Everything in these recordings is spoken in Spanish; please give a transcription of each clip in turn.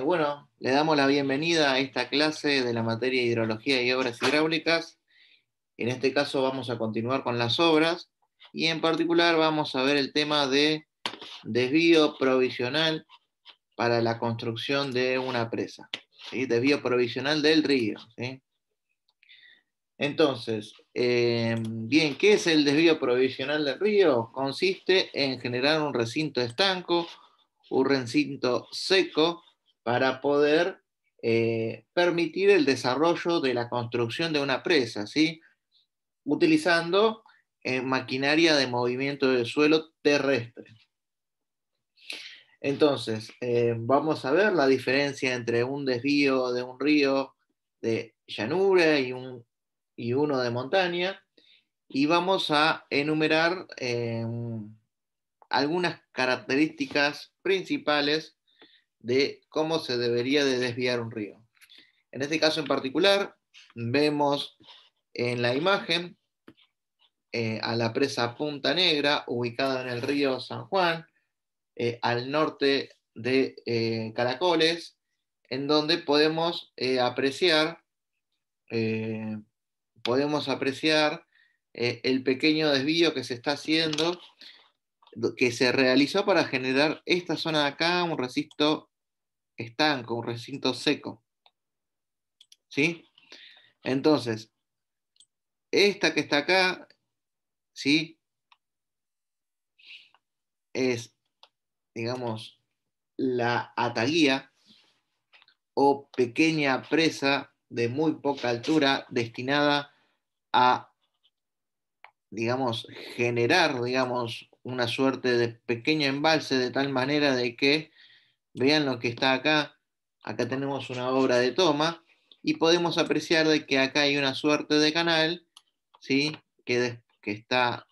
Bueno, le damos la bienvenida a esta clase de la materia de hidrología y obras hidráulicas. En este caso vamos a continuar con las obras y en particular vamos a ver el tema de desvío provisional para la construcción de una presa, ¿sí? Desvío provisional del río, ¿sí? Entonces, bien, ¿qué es el desvío provisional del río? Consiste en generar un recinto estanco, un recinto seco, para poder permitir el desarrollo de la construcción de una presa, ¿sí? Utilizando maquinaria de movimiento del suelo terrestre. Entonces, vamos a ver la diferencia entre un desvío de un río de llanura y uno de montaña, y vamos a enumerar algunas características principales de cómo se debería de desviar un río. En este caso en particular, vemos en la imagen a la presa Punta Negra, ubicada en el río San Juan, al norte de Caracoles, en donde eh, podemos apreciar el pequeño desvío que se está haciendo, que se realizó para generar esta zona de acá, un recinto estanco, un recinto seco, ¿sí? Entonces, esta que está acá, ¿sí? Es, digamos, la ataguía o pequeña presa de muy poca altura destinada a, digamos, generar, digamos, una suerte de pequeño embalse de tal manera de que vean lo que está acá. Acá tenemos una obra de toma y podemos apreciar de que acá hay una suerte de canal, ¿sí? Que está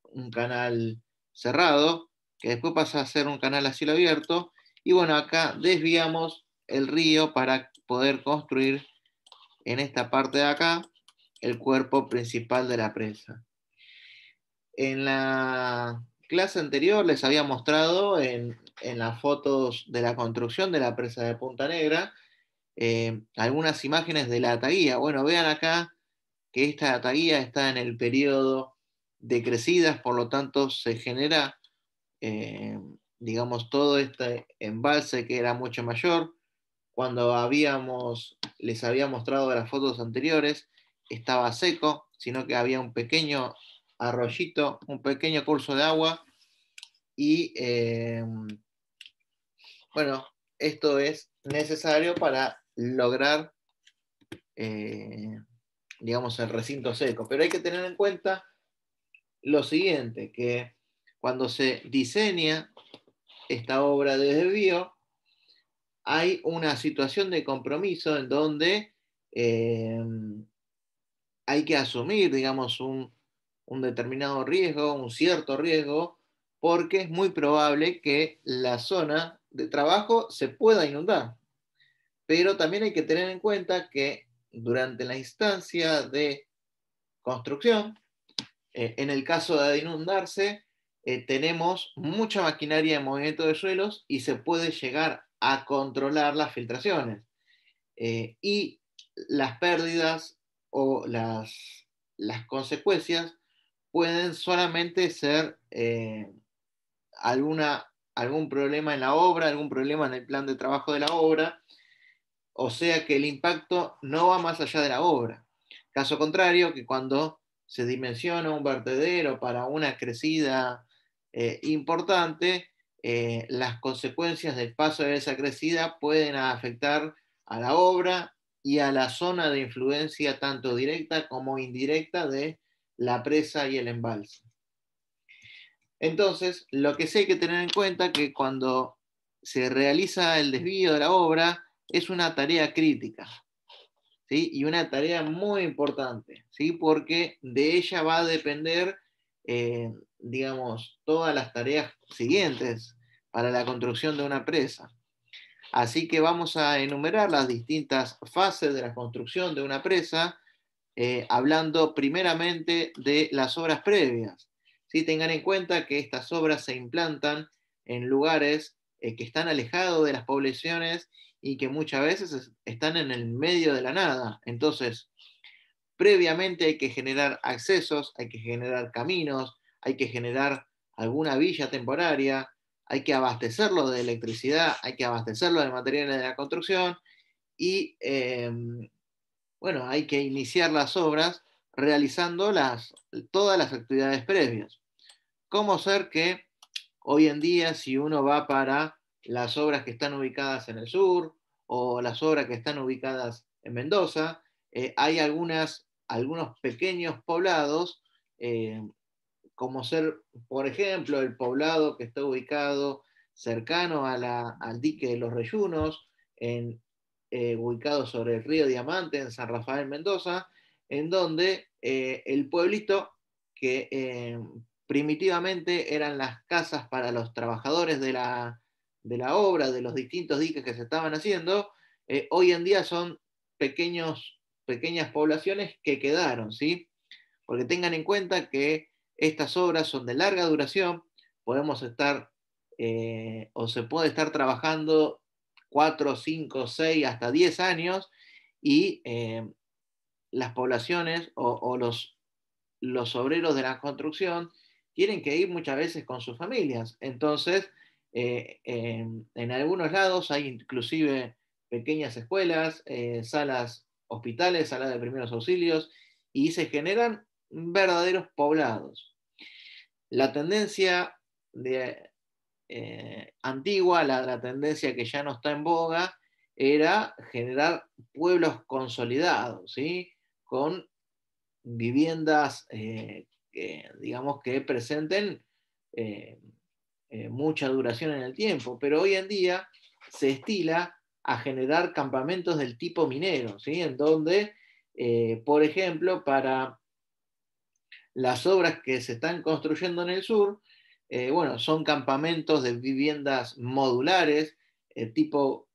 un canal cerrado, que después pasa a ser un canal a cielo abierto, y bueno, acá desviamos el río para poder construir en esta parte de acá el cuerpo principal de la presa. En la clase anterior les había mostrado en las fotos de la construcción de la presa de Punta Negra algunas imágenes de la ataguía. Bueno, vean acá que esta ataguía está en el periodo de crecidas, por lo tanto se genera, eh, digamos, todo este embalse que era mucho mayor. Cuando les había mostrado las fotos anteriores, estaba seco, sino que había un pequeño arroyito, un pequeño curso de agua y bueno, esto es necesario para lograr, eh, digamos, el recinto seco. Pero hay que tener en cuenta lo siguiente, que cuando se diseña esta obra de desvío, hay una situación de compromiso en donde eh, hay que asumir, digamos, un determinado riesgo, un cierto riesgo, porque es muy probable que la zona de trabajo se pueda inundar. Pero también hay que tener en cuenta que durante la instancia de construcción, en el caso de inundarse, tenemos mucha maquinaria de movimiento de suelos y se puede llegar a controlar las filtraciones. Y las pérdidas o las consecuencias pueden solamente ser algún problema en la obra, algún problema en el plan de trabajo de la obra, o sea que el impacto no va más allá de la obra. Caso contrario, que cuando se dimensiona un vertedero para una crecida importante, las consecuencias del paso de esa crecida pueden afectar a la obra y a la zona de influencia tanto directa como indirecta de la presa y el embalse. Entonces, lo que sí hay que tener en cuenta es que cuando se realiza el desvío de la obra es una tarea crítica, ¿sí? Y una tarea muy importante, ¿sí? Porque de ella va a depender, digamos, todas las tareas siguientes para la construcción de una presa. Así que vamos a enumerar las distintas fases de la construcción de una presa, hablando primeramente de las obras previas. ¿Sí? Tengan en cuenta que estas obras se implantan en lugares que están alejados de las poblaciones y que muchas veces están en el medio de la nada. Entonces, previamente hay que generar accesos, hay que generar caminos, hay que generar alguna villa temporaria, hay que abastecerlo de electricidad, hay que abastecerlo de materiales de la construcción y bueno, hay que iniciar las obras realizando todas las actividades previas. ¿Cómo ser que hoy en día, si uno va para las obras que están ubicadas en el sur o las obras que están ubicadas en Mendoza, hay algunos pequeños poblados, como ser, por ejemplo, el poblado que está ubicado cercano al dique de los Reyunos, ubicado sobre el río Diamante, en San Rafael, Mendoza, en donde el pueblito que primitivamente eran las casas para los trabajadores de la obra, de los distintos diques que se estaban haciendo, hoy en día son pequeñas poblaciones que quedaron, ¿sí? Porque tengan en cuenta que estas obras son de larga duración, podemos estar o se puede estar trabajando 4, 5, 6, hasta 10 años y las poblaciones o los obreros de la construcción tienen que ir muchas veces con sus familias. Entonces, en algunos lados hay inclusive pequeñas escuelas, salas hospitales, salas de primeros auxilios, y se generan verdaderos poblados. La tendencia antigua, la tendencia que ya no está en boga, era generar pueblos consolidados, ¿sí? Con viviendas digamos que presenten eh, mucha duración en el tiempo, pero hoy en día se estila a generar campamentos del tipo minero, ¿sí? En donde, por ejemplo, para las obras que se están construyendo en el sur, bueno, son campamentos de viviendas modulares, tipo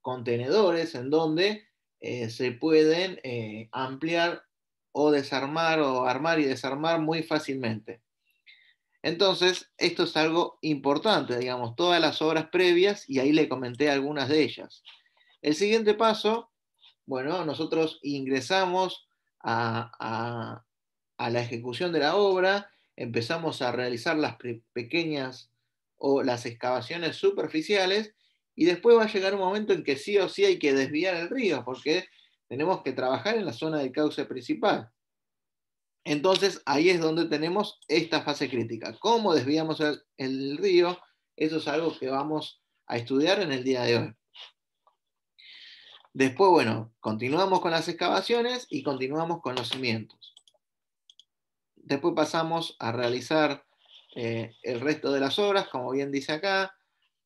contenedores, en donde se pueden ampliar o desarmar o armar y desarmar muy fácilmente. Entonces, esto es algo importante, digamos, todas las obras previas, y ahí le comenté algunas de ellas. El siguiente paso, bueno, nosotros ingresamos a la ejecución de la obra, empezamos a realizar las pequeñas o las excavaciones superficiales, y después va a llegar un momento en que sí o sí hay que desviar el río, porque tenemos que trabajar en la zona del cauce principal. Entonces ahí es donde tenemos esta fase crítica. ¿Cómo desviamos el río? Eso es algo que vamos a estudiar en el día de hoy. Después, bueno, continuamos con las excavaciones y continuamos con los cimientos. Después pasamos a realizar el resto de las obras, como bien dice acá,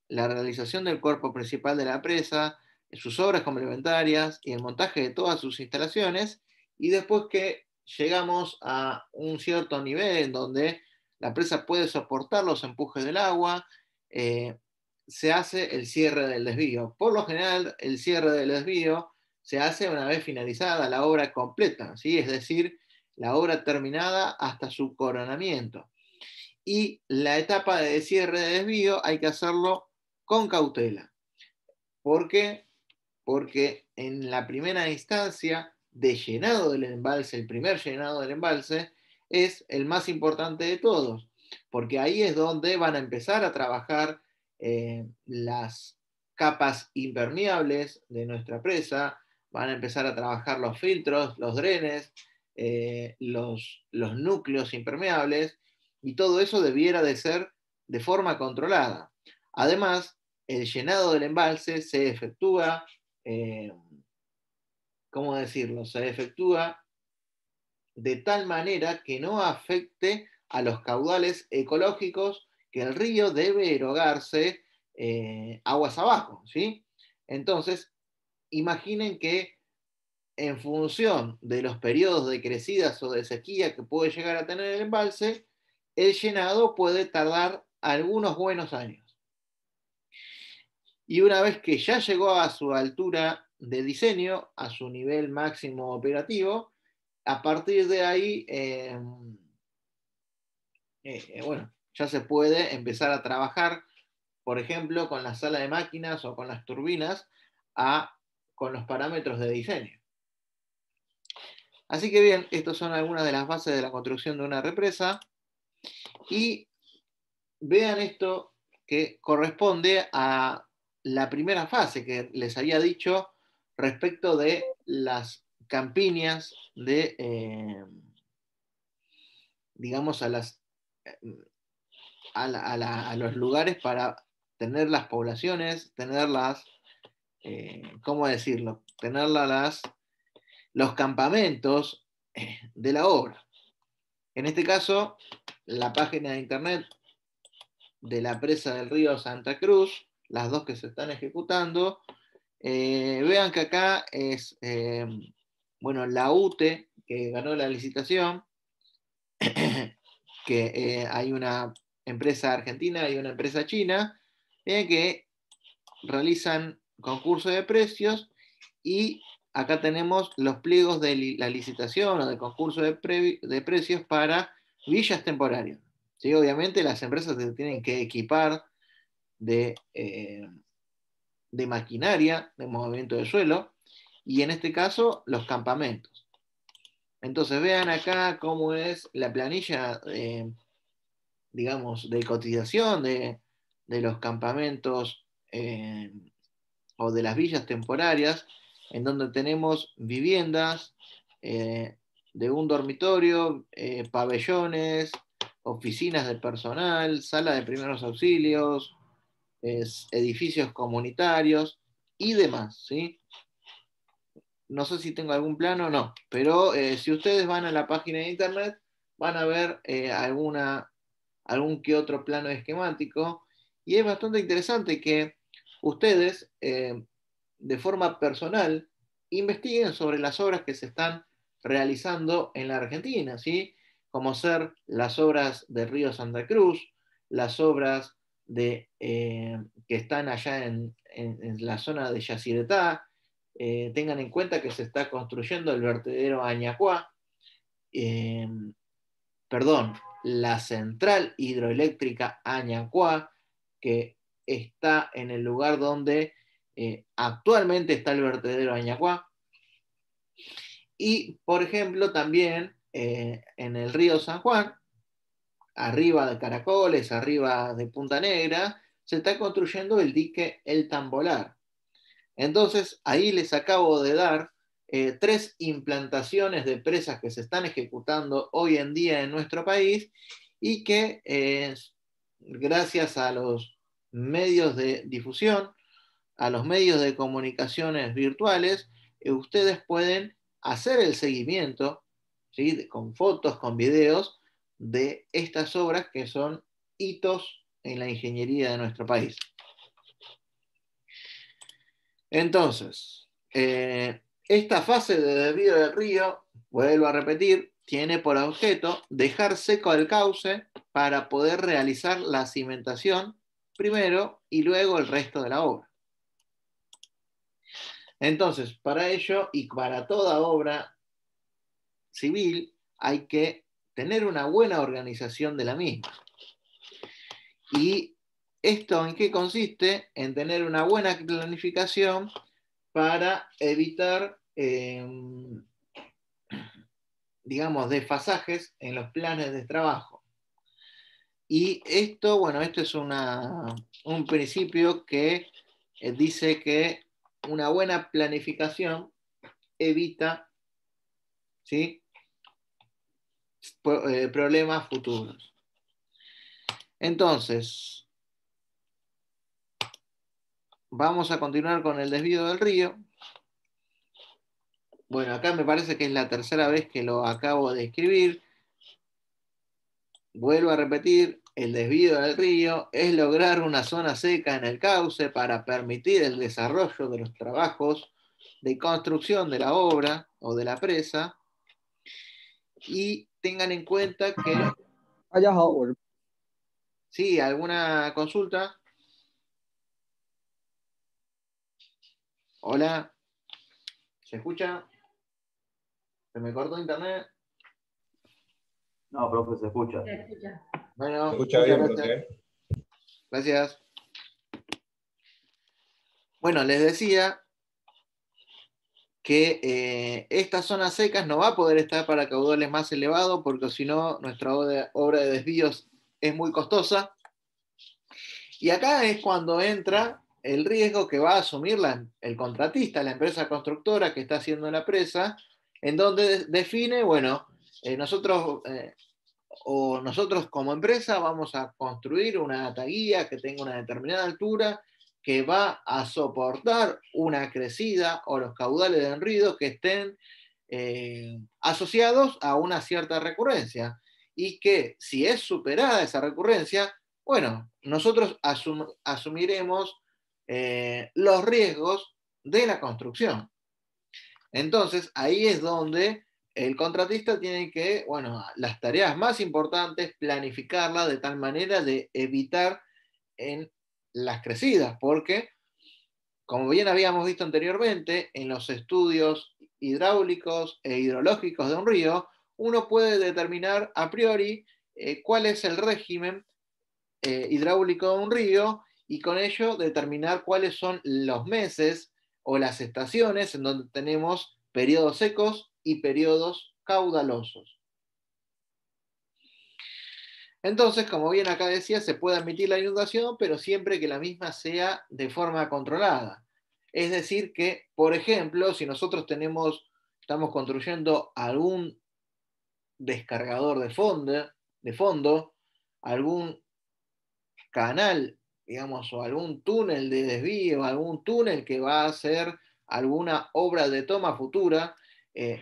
la realización del cuerpo principal de la presa, sus obras complementarias y el montaje de todas sus instalaciones. Y después que llegamos a un cierto nivel en donde la presa puede soportar los empujes del agua, se hace el cierre del desvío. Por lo general, el cierre del desvío se hace una vez finalizada la obra completa, ¿sí? Es decir, la obra terminada hasta su coronamiento. Y la etapa de cierre de desvío hay que hacerlo con cautela. ¿Por qué? Porque en la primera instancia de llenado del embalse, el primer llenado del embalse, es el más importante de todos, porque ahí es donde van a empezar a trabajar las capas impermeables de nuestra presa, van a empezar a trabajar los filtros, los drenes, los núcleos impermeables, y todo eso debiera de ser de forma controlada. Además, el llenado del embalse se efectúa, ¿cómo decirlo? Se efectúa de tal manera que no afecte a los caudales ecológicos que el río debe erogarse aguas abajo, ¿sí? Entonces, imaginen que en función de los periodos de crecidas o de sequía que puede llegar a tener el embalse, el llenado puede tardar algunos buenos años. Y una vez que ya llegó a su altura de diseño, a su nivel máximo operativo, a partir de ahí, bueno, ya se puede empezar a trabajar por ejemplo, con la sala de máquinas o con las turbinas, con los parámetros de diseño. Así que bien, estas son algunas de las bases de la construcción de una represa. Y vean esto que corresponde a la primera fase que les había dicho respecto de las campiñas digamos, a los lugares para tener las poblaciones, tener ¿cómo decirlo? Tener los campamentos de la obra. En este caso, la página de internet de la presa del río Santa Cruz, las dos que se están ejecutando, vean que acá es, bueno, la UTE que ganó la licitación, que hay una empresa argentina y una empresa china, que realizan concurso de precios y acá tenemos los pliegos de la licitación o del concurso de precios para villas temporarias. ¿Sí? Obviamente las empresas se tienen que equipar de maquinaria, de movimiento de suelo, y en este caso los campamentos. Entonces vean acá cómo es la planilla, digamos, de cotización de los campamentos o de las villas temporarias, en donde tenemos viviendas de un dormitorio, pabellones, oficinas de personal, sala de primeros auxilios, edificios comunitarios y demás, ¿sí? No sé si tengo algún plano o no, pero si ustedes van a la página de internet van a ver algún que otro plano esquemático y es bastante interesante que ustedes de forma personal investiguen sobre las obras que se están realizando en la Argentina, ¿sí? Como ser las obras de Río Santa Cruz, las obras que están allá en la zona de Yacyretá. Tengan en cuenta que se está construyendo el vertedero Añacuá, perdón, la central hidroeléctrica Añacuá, que está en el lugar donde actualmente está el vertedero Añacuá. Y, por ejemplo, también en el río San Juan, arriba de Caracoles, arriba de Punta Negra, se está construyendo el dique El Tambolar. Entonces, ahí les acabo de dar 3 implantaciones de presas que se están ejecutando hoy en día en nuestro país y que gracias a los medios de difusión, a los medios de comunicaciones virtuales, ustedes pueden hacer el seguimiento, ¿sí? Con fotos, con videos de estas obras que son hitos en la ingeniería de nuestro país. Entonces, esta fase de desvío del río, vuelvo a repetir, tiene por objeto dejar seco el cauce para poder realizar la cimentación primero y luego el resto de la obra. Entonces, para ello y para toda obra civil hay que tener una buena organización de la misma. ¿Y esto en qué consiste? En tener una buena planificación para evitar, digamos, desfasajes en los planes de trabajo. Y esto, bueno, esto es un principio que dice que una buena planificación evita, ¿sí? Problemas futuros. Entonces, vamos a continuar con el desvío del río. Bueno, acá me parece que es la tercera vez que lo acabo de escribir. Vuelvo a repetir, el desvío del río es lograr una zona seca en el cauce para permitir el desarrollo de los trabajos de construcción de la obra o de la presa. Y tengan en cuenta que... Sí, ¿alguna consulta? Hola, ¿se escucha? ¿Se me cortó internet? No, profe, se escucha. Se escucha. Bueno, Se escucha muchas bien, gracias. profe. Gracias. Bueno, les decía que estas zonas secas no va a poder estar para caudales más elevados porque si no nuestra obra de desvíos es muy costosa. Y acá es cuando entra el riesgo que va a asumir el contratista, la empresa constructora que está haciendo la presa, en donde define, bueno, nosotros como empresa vamos a construir una ataguía que tenga una determinada altura que va a soportar una crecida o los caudales de enrido que estén asociados a una cierta recurrencia y que si es superada esa recurrencia, bueno, nosotros asumiremos los riesgos de la construcción. Entonces, ahí es donde el contratista tiene que, bueno, las tareas más importantes, planificarlas de tal manera de evitar en las crecidas, porque, como bien habíamos visto anteriormente, en los estudios hidráulicos e hidrológicos de un río, uno puede determinar a priori cuál es el régimen hidráulico de un río y con ello determinar cuáles son los meses o las estaciones en donde tenemos periodos secos y periodos caudalosos. Entonces, como bien acá decía, se puede admitir la inundación, pero siempre que la misma sea de forma controlada. Es decir, que, por ejemplo, si nosotros estamos construyendo algún descargador de fondo, algún canal, digamos, o algún túnel de desvío, algún túnel que va a hacer alguna obra de toma futura,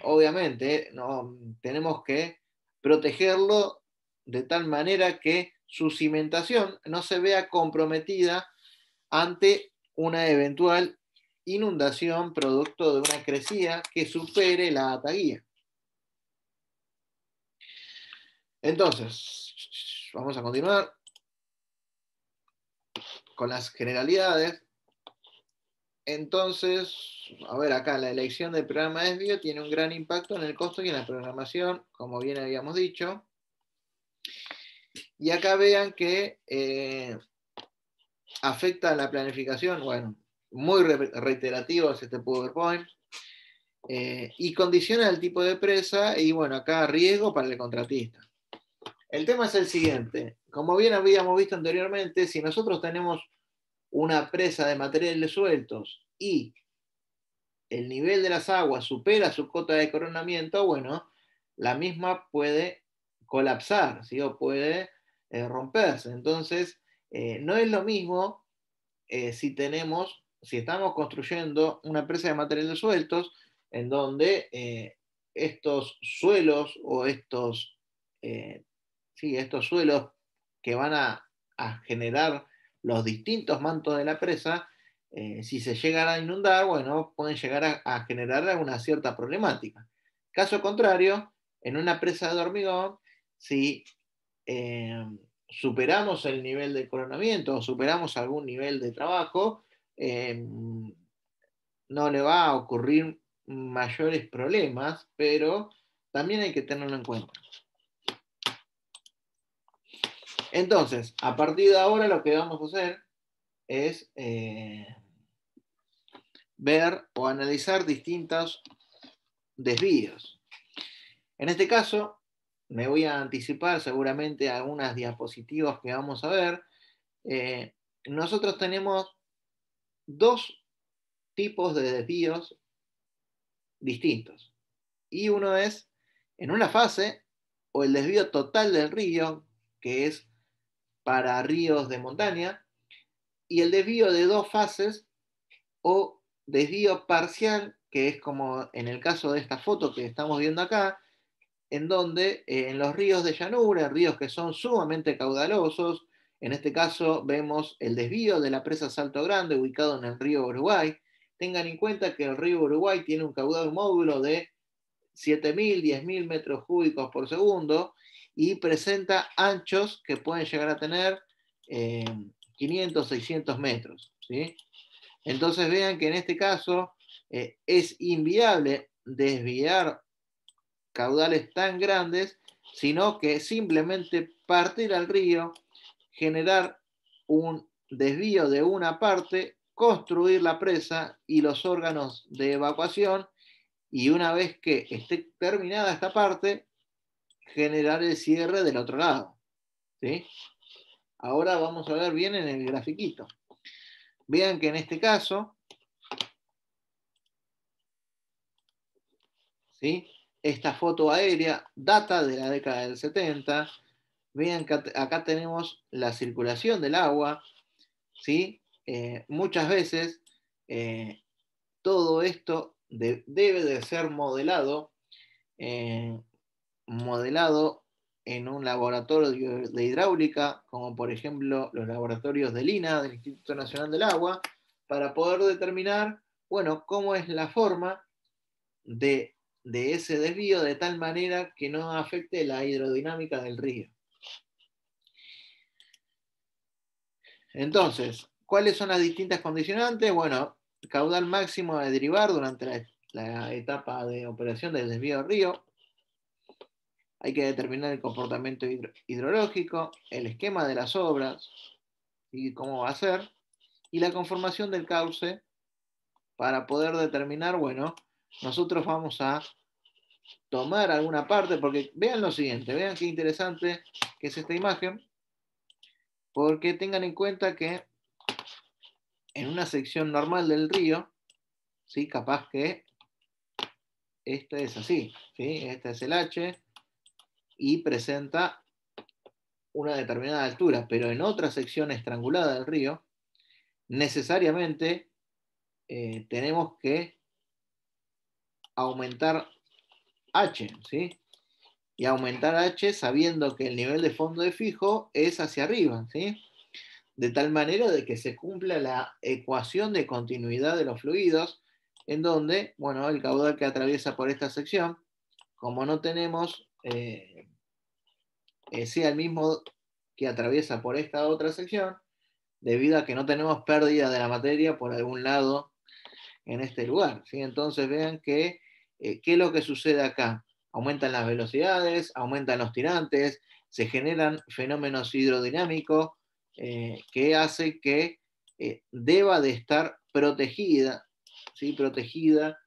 obviamente no, tenemos que protegerlo de tal manera que su cimentación no se vea comprometida ante una eventual inundación producto de una crecida que supere la ataguía. Entonces, vamos a continuar con las generalidades. Entonces, a ver, acá la elección del programa de desvío tiene un gran impacto en el costo y en la programación, como bien habíamos dicho. Y acá vean que afecta a la planificación, bueno, muy reiterativo es este PowerPoint, y condiciona el tipo de presa y bueno, acá riesgo para el contratista. El tema es el siguiente, como bien habíamos visto anteriormente, si nosotros tenemos una presa de materiales sueltos y el nivel de las aguas supera su cota de coronamiento, bueno, la misma puede colapsar, ¿sí? O puede romperse. Entonces, no es lo mismo si estamos construyendo una presa de materiales sueltos, en donde estos suelos o estos suelos que van a generar los distintos mantos de la presa, si se llegan a inundar, bueno, pueden llegar a generar alguna cierta problemática. Caso contrario, en una presa de hormigón, si superamos el nivel de coronamiento o superamos algún nivel de trabajo, no le va a ocurrir mayores problemas, pero también hay que tenerlo en cuenta. Entonces, a partir de ahora lo que vamos a hacer es ver o analizar distintos desvíos. En este caso, me voy a anticipar seguramente a algunas diapositivas que vamos a ver. Nosotros tenemos dos tipos de desvíos distintos. Y uno es en una fase o el desvío total del río, que es para ríos de montaña, y el desvío de dos fases o desvío parcial, que es como en el caso de esta foto que estamos viendo acá, en donde en los ríos de llanura, ríos que son sumamente caudalosos, en este caso vemos el desvío de la presa Salto Grande ubicado en el río Uruguay. Tengan en cuenta que el río Uruguay tiene un caudal módulo de 7.000, 10.000 metros cúbicos por segundo y presenta anchos que pueden llegar a tener 500, 600 metros, ¿sí? Entonces vean que en este caso es inviable desviar caudales tan grandes, sino que simplemente partir al río, generar un desvío de una parte construir la presa y los órganos de evacuación, y una vez que esté terminada esta parte, generar el cierre del otro lado. ¿Sí? Ahora vamos a ver bien en el grafiquito. Vean que en este caso, ¿sí? Esta foto aérea data de la década del 70. Vean que acá tenemos la circulación del agua, ¿sí? Muchas veces todo esto debe de ser modelado, modelado en un laboratorio de hidráulica, como por ejemplo los laboratorios del INA, del Instituto Nacional del Agua, para poder determinar, bueno, cómo es la forma de ese desvío de tal manera que no afecte la hidrodinámica del río. Entonces, ¿cuáles son las distintas condicionantes? Bueno, caudal máximo de derivar durante la etapa de operación del desvío del río. Hay que determinar el comportamiento hidrológico, el esquema de las obras y cómo va a ser, y la conformación del cauce para poder determinar, bueno, nosotros vamos a tomar alguna parte, porque vean lo siguiente, vean qué interesante que es esta imagen, porque tengan en cuenta que en una sección normal del río, ¿sí? Capaz que este es así, ¿sí? Este es el H y presenta una determinada altura, pero en otra sección estrangulada del río, necesariamente tenemos que aumentar H, ¿sí? Y aumentar H sabiendo que el nivel de fondo de fijo es hacia arriba, ¿sí? De tal manera de que se cumpla la ecuación de continuidad de los fluidos, en donde, bueno, el caudal que atraviesa por esta sección, como no tenemos, sea el mismo que atraviesa por esta otra sección, debido a que no tenemos pérdida de la materia por algún lado en este lugar, ¿sí? Entonces vean que, ¿qué es lo que sucede acá? Aumentan las velocidades, aumentan los tirantes, se generan fenómenos hidrodinámicos que hace que deba de estar protegida, ¿sí? Protegida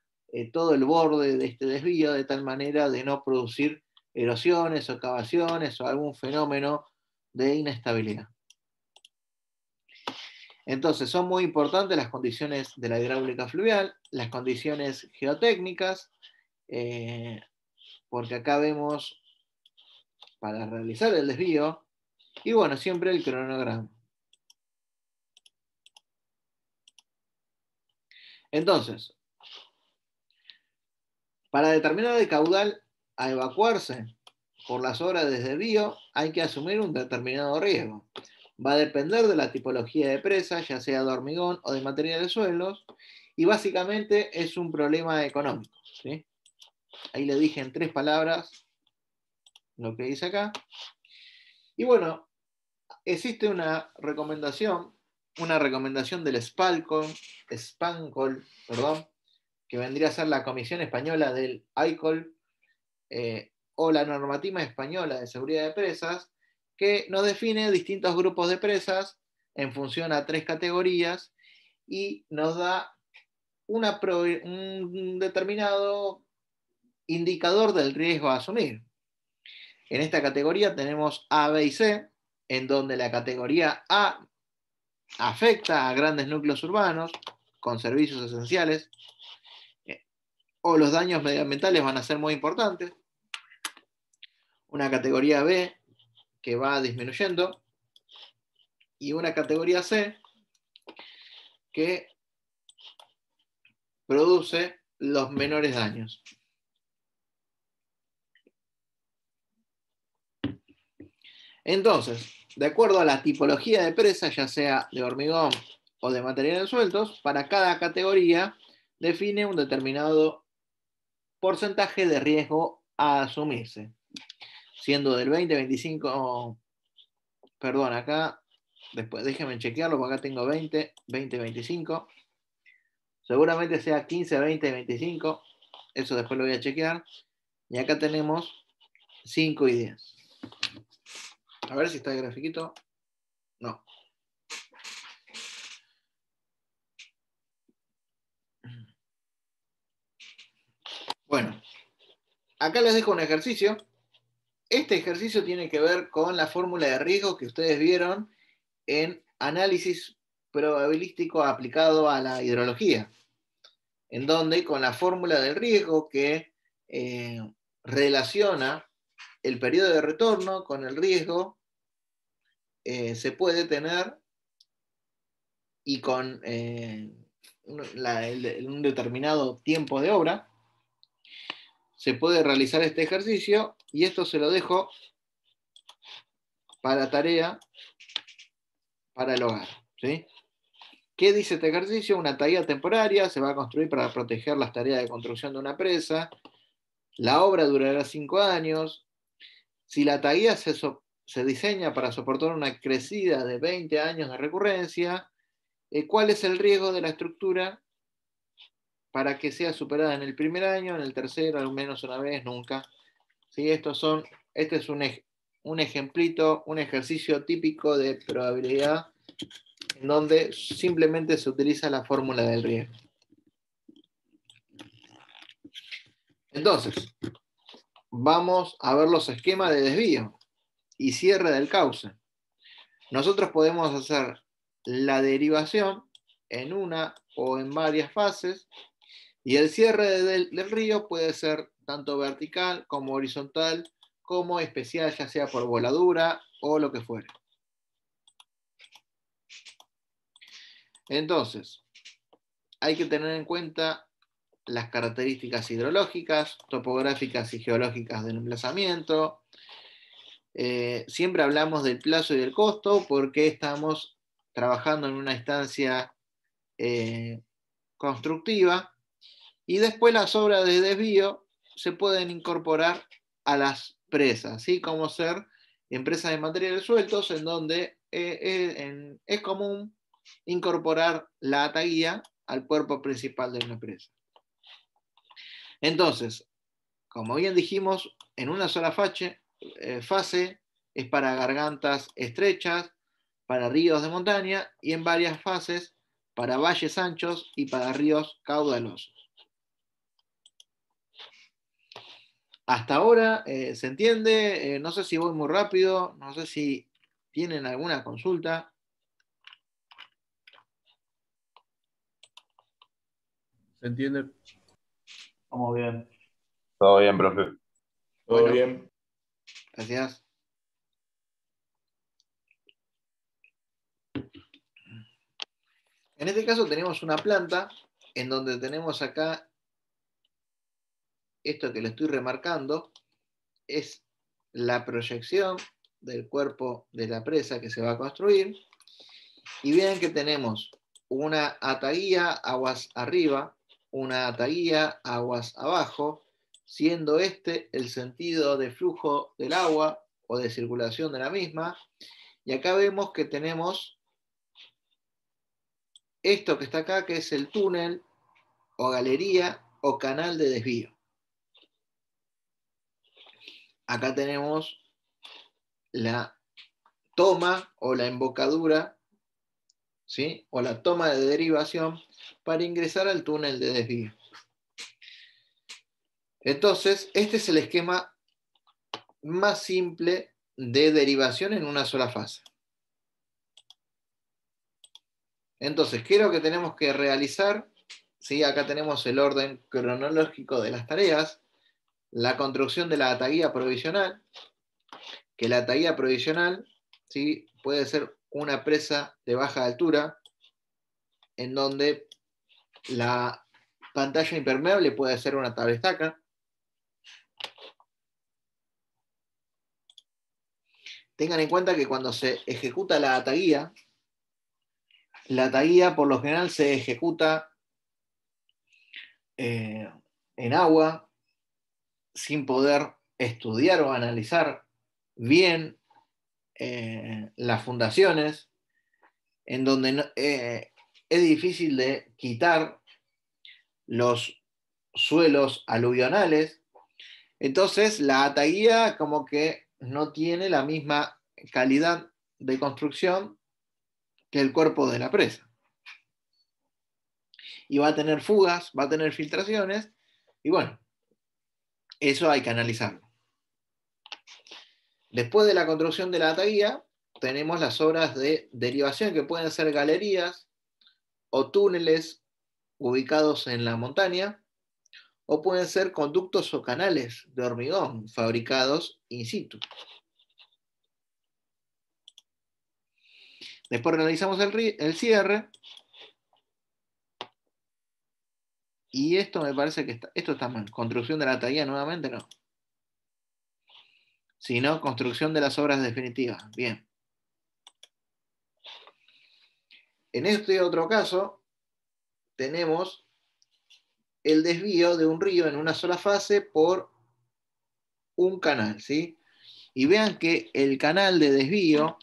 todo el borde de este desvío de tal manera de no producir erosiones o cavaciones o algún fenómeno de inestabilidad. Entonces, son muy importantes las condiciones de la hidráulica fluvial, las condiciones geotécnicas, porque acá vemos para realizar el desvío, y bueno, siempre el cronograma. Entonces, para determinar el caudal a evacuarse por las obras de desvío, hay que asumir un determinado riesgo. Va a depender de la tipología de presa, ya sea de hormigón o de materiales suelos, y básicamente es un problema económico, ¿sí? Ahí le dije en 3 palabras lo que dice acá. Y bueno, existe una recomendación del SPANCOL, perdón, que vendría a ser la Comisión Española del ICOL, o la Normativa Española de Seguridad de Presas, que nos define distintos grupos de presas en función a 3 categorías y nos da un determinado indicador del riesgo a asumir. En esta categoría tenemos A, B y C, en donde la categoría A afecta a grandes núcleos urbanos con servicios esenciales, o los daños medioambientales van a ser muy importantes. Una categoría B que va disminuyendo y una categoría C que produce los menores daños. Entonces, de acuerdo a la tipología de presa, ya sea de hormigón o de materiales sueltos, para cada categoría define un determinado porcentaje de riesgo a asumirse, siendo del 20-25, perdón, acá, después déjenme chequearlo, porque acá tengo 20, 25, seguramente sea 15, 20, 25, eso después lo voy a chequear, y acá tenemos 5 y 10. A ver si está el grafiquito. No. acá les dejo un ejercicio. Este ejercicio tiene que ver con la fórmula de riesgo que ustedes vieron en análisis probabilístico aplicado a la hidrología, en donde con la fórmula del riesgo que relaciona el periodo de retorno con el riesgo, se puede tener, y con un determinado tiempo de obra, se puede realizar este ejercicio, y esto se lo dejo para tarea para el hogar, ¿sí? ¿Qué dice este ejercicio? Una taía temporaria se va a construir para proteger las tareas de construcción de una presa. La obra durará 5 años. Si la taía se diseña para soportar una crecida de 20 años de recurrencia, ¿cuál es el riesgo de la estructura para que sea superada en el primer año, en el tercero, al menos una vez, nunca? ¿Sí? Este es un ejemplito, un ejercicio típico de probabilidad en donde simplemente se utiliza la fórmula del riesgo. Entonces, vamos a ver los esquemas de desvío y cierre del cauce. Nosotros podemos hacer la derivación en una o en varias fases, y el cierre del río puede ser tanto vertical como horizontal, como especial, ya sea por voladura o lo que fuere. Entonces, hay que tener en cuenta las características hidrológicas, topográficas y geológicas del emplazamiento. Siempre hablamos del plazo y del costo porque estamos trabajando en una instancia constructiva, y después las obras de desvío se pueden incorporar a las presas, ¿sí? Como ser empresas de materiales sueltos, en donde es común incorporar la ataguía al cuerpo principal de una presa. Entonces, como bien dijimos, en una sola fase es para gargantas estrechas, para ríos de montaña, y en varias fases para valles anchos y para ríos caudalosos. Hasta ahora se entiende, no sé si voy muy rápido, no sé si tienen alguna consulta. ¿Se entiende? Vamos bien. Todo bien, profe. Todo Bueno, bien. gracias. En este caso tenemos una planta en donde tenemos acá esto que le estoy remarcando, es la proyección del cuerpo de la presa que se va a construir, y vean que tenemos una ataguía aguas arriba, una ataguía aguas abajo, siendo este el sentido de flujo del agua o de circulación de la misma, y acá vemos que tenemos esto que está acá, que es el túnel o galería o canal de desvío. Acá tenemos la toma o la embocadura, ¿sí? O la toma de derivación para ingresar al túnel de desvío. Entonces, este es el esquema más simple de derivación en una sola fase. Entonces, ¿qué es lo que tenemos que realizar? ¿Sí? Acá tenemos el orden cronológico de las tareas, la construcción de la ataguía provisional, que la ataguía provisional, ¿sí? Puede ser una presa de baja altura, en donde la pantalla impermeable puede ser una tablestaca. Tengan en cuenta que cuando se ejecuta la ataguía por lo general se ejecuta en agua, sin poder estudiar o analizar bien las fundaciones, en donde es difícil de quitar los suelos aluvionales. Entonces la ataguía como que no tiene la misma calidad de construcción que el cuerpo de la presa. Y va a tener fugas, va a tener filtraciones, y bueno, Eso hay que analizarlo. Después de la construcción de la ataguía, tenemos las obras de derivación, que pueden ser galerías o túneles ubicados en la montaña, o pueden ser conductos o canales de hormigón fabricados in situ. Después realizamos el cierre. Y esto me parece que esto está mal. Construcción de la ataguía nuevamente no. Sino construcción de las obras definitivas. Bien. En este otro caso, tenemos el desvío de un río en una sola fase por un canal, ¿sí? Y vean que el canal de desvío,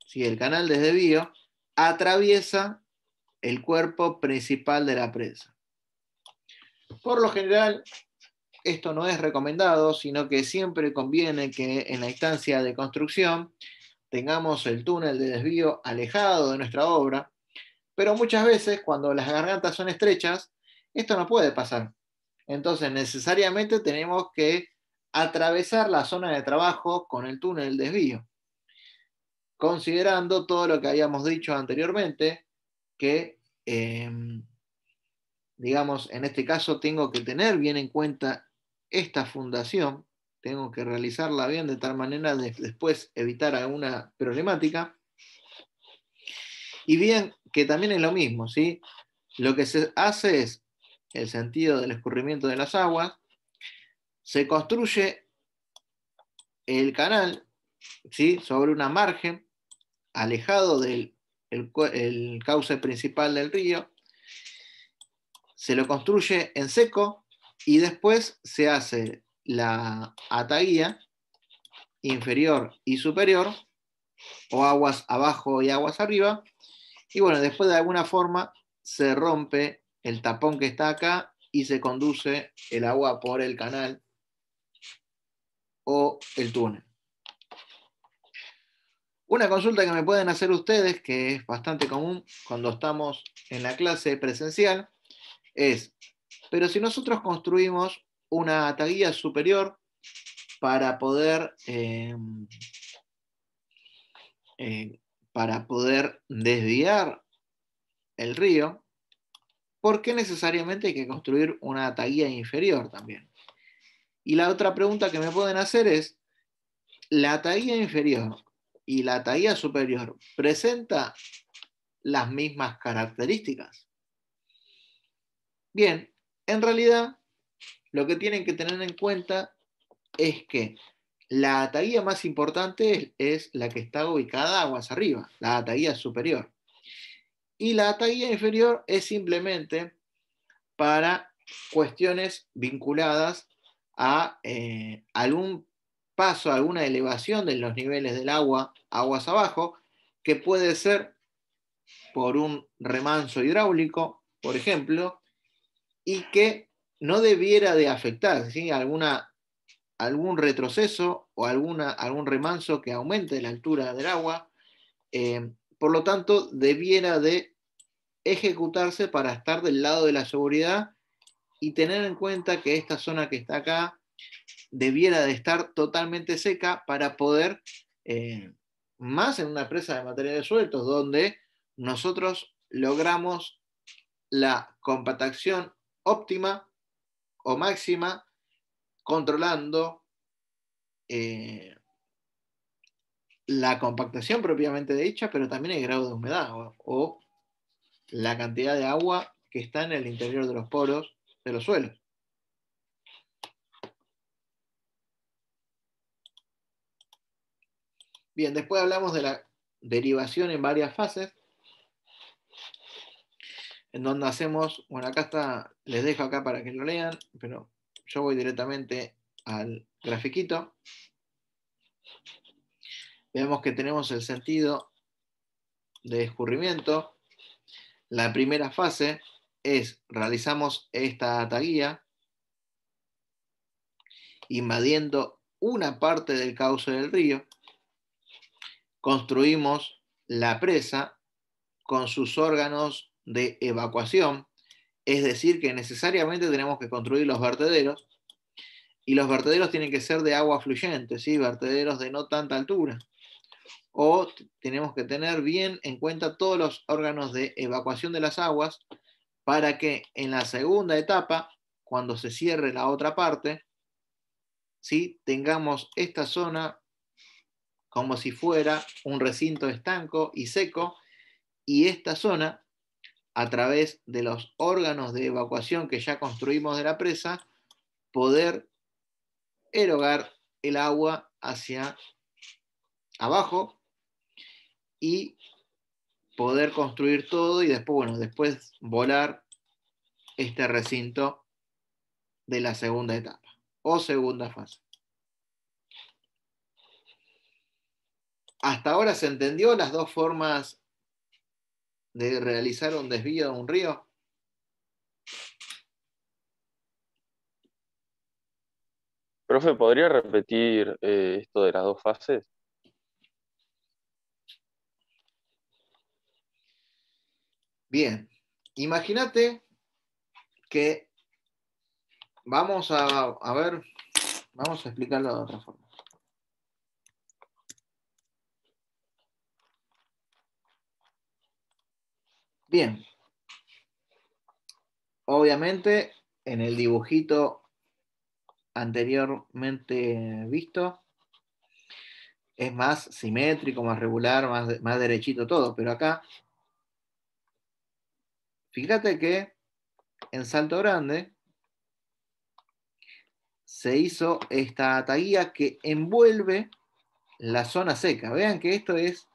¿sí? El canal de desvío atraviesa el cuerpo principal de la presa. Por lo general, esto no es recomendado, sino que siempre conviene que en la instancia de construcción tengamos el túnel de desvío alejado de nuestra obra, pero muchas veces cuando las gargantas son estrechas, esto no puede pasar. Entonces necesariamente tenemos que atravesar la zona de trabajo con el túnel de desvío, considerando todo lo que habíamos dicho anteriormente, que digamos, en este caso tengo que tener bien en cuenta esta fundación, tengo que realizarla bien de tal manera de después evitar alguna problemática. Y bien, que también es lo mismo, ¿sí? Lo que se hace es el sentido del escurrimiento de las aguas, se construye el canal, ¿sí? Sobre una margen, alejado del el cauce principal del río, se lo construye en seco y después se hace la ataguía inferior y superior, o aguas abajo y aguas arriba, y bueno, después de alguna forma se rompe el tapón que está acá y se conduce el agua por el canal o el túnel. Una consulta que me pueden hacer ustedes, que es bastante común cuando estamos en la clase presencial, es, pero si nosotros construimos una ataguía superior para poder desviar el río, ¿por qué necesariamente hay que construir una ataguía inferior también? Y la otra pregunta que me pueden hacer es, ¿la ataguía inferior y la ataguía superior presenta las mismas características? Bien, en realidad lo que tienen que tener en cuenta es que la ataguía más importante es la que está ubicada aguas arriba, la ataguía superior. Y la ataguía inferior es simplemente para cuestiones vinculadas a algún paso, alguna elevación de los niveles del agua, aguas abajo, que puede ser por un remanso hidráulico, por ejemplo, y que no debiera de afectar, ¿sí? Algún retroceso o algún remanso que aumente la altura del agua. Por lo tanto, debiera de ejecutarse para estar del lado de la seguridad y tener en cuenta que esta zona que está acá debiera de estar totalmente seca para poder, más en una presa de materiales sueltos, donde nosotros logramos la compactación óptima o máxima, controlando la compactación propiamente dicha, pero también el grado de humedad o la cantidad de agua que está en el interior de los poros de los suelos. Bien, después hablamos de la derivación en varias fases, en donde hacemos, bueno, acá está, les dejo acá para que lo lean, pero yo voy directamente al grafiquito. Vemos que tenemos el sentido de escurrimiento. La primera fase es, realizamos esta ataguía, invadiendo una parte del cauce del río, construimos la presa con sus órganos de evacuación, es decir, que necesariamente tenemos que construir los vertederos, Y los vertederos tienen que ser de agua fluyente, ¿sí? Vertederos de no tanta altura. O tenemos que tener bien en cuenta todos los órganos de evacuación de las aguas para que en la segunda etapa, cuando se cierre la otra parte, ¿sí? Tengamos esta zona como si fuera un recinto estanco y seco, y esta zona, a través de los órganos de evacuación que ya construimos de la presa, poder erogar el agua hacia abajo y poder construir todo y después, bueno, después volar este recinto de la segunda etapa o segunda fase. ¿Hasta ahora se entendió las dos formas de realizar un desvío de un río? Profe, ¿podría repetir esto de las dos fases? Bien, imagínate que vamos a ver, vamos a explicarlo de otra forma. Bien, obviamente en el dibujito anteriormente visto es más simétrico, más regular, más derechito todo, pero acá, fíjate que en Salto Grande se hizo esta ataguía que envuelve la zona seca. Vean que esto es,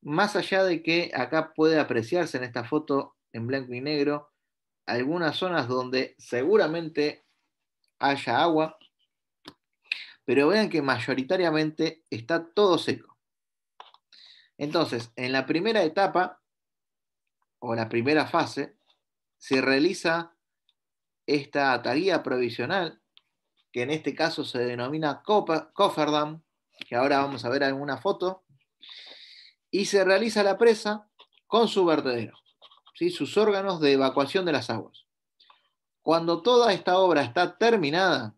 más allá de que acá puede apreciarse en esta foto en blanco y negro, algunas zonas donde seguramente haya agua, pero vean que mayoritariamente está todo seco. Entonces, en la primera etapa, o la primera fase, se realiza esta ataguía provisional, que en este caso se denomina cofferdam, que ahora vamos a ver alguna foto, y se realiza la presa con su vertedero, ¿sí? Sus órganos de evacuación de las aguas. Cuando toda esta obra está terminada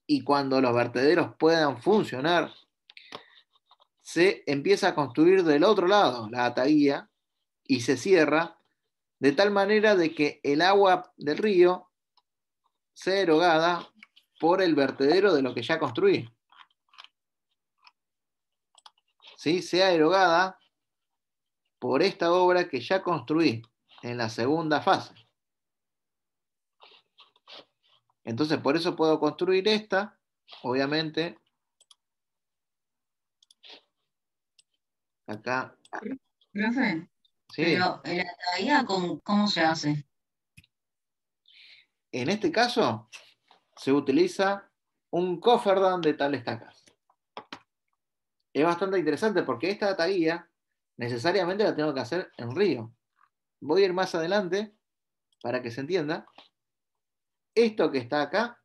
y cuando los vertederos puedan funcionar, se empieza a construir del otro lado la ataguía y se cierra de tal manera de que el agua del río sea erogada por el vertedero de lo que ya construí. ¿Sí? Sea erogada por esta obra que ya construí en la segunda fase. Entonces, por eso puedo construir esta, obviamente, acá. Profe, Sí. pero la ataía, ¿cómo se hace? En este caso, se utiliza un cofferdam de tales tacas. Es bastante interesante porque esta ataguía necesariamente la tengo que hacer en río. Voy a ir más adelante para que se entienda. Esto que está acá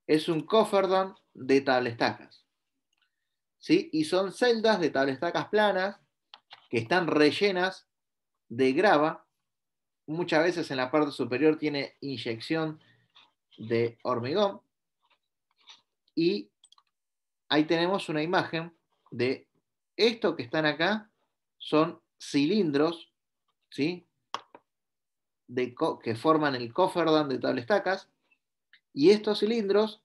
es un cofferdam de tablestacas, ¿sí? Y son celdas de tablestacas planas que están rellenas de grava. Muchas veces en la parte superior tiene inyección de hormigón. Y ahí tenemos una imagen de esto que están acá. Son cilindros, ¿sí? Que forman el cofferdam de tablestacas. Y estos cilindros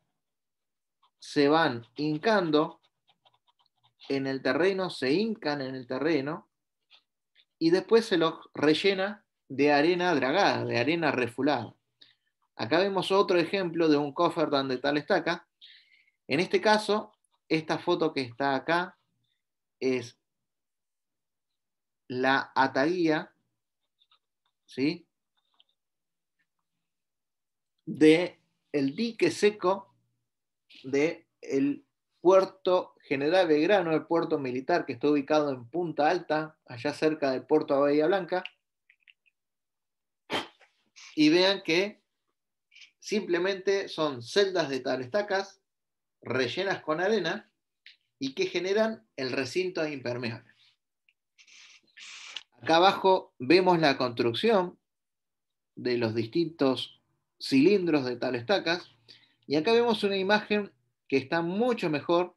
se van hincando en el terreno, se hincan en el terreno y después se los rellena de arena dragada, de arena refulada. Acá vemos otro ejemplo de un cofferdam de tal estaca. En este caso, esta foto que está acá es la ataguía, ¿sí? De el dique seco del puerto General Belgrano, el puerto militar que está ubicado en Punta Alta, allá cerca del puerto de Bahía Blanca. Y vean que simplemente son celdas de tablestacas rellenas con arena y que generan el recinto impermeable. Acá abajo vemos la construcción de los distintos cilindros de tal estacas. Y acá vemos una imagen que está mucho mejor,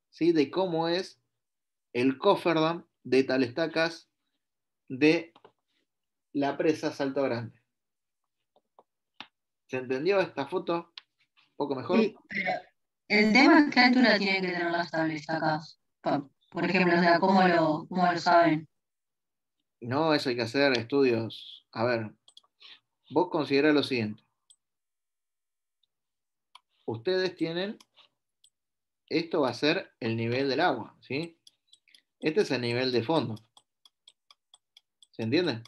¿sí?, de cómo es el coferdam de tal estacas de la presa Salto Grande. ¿Se entendió esta foto? ¿Un poco mejor? Sí, pero el tema es qué altura tienen que tener las tablas acá. Por ejemplo, o sea, cómo lo saben? No, eso hay que hacer estudios. A ver, vos considera lo siguiente. Ustedes tienen, esto va a ser el nivel del agua, ¿sí? Este es el nivel de fondo. ¿Se entiende?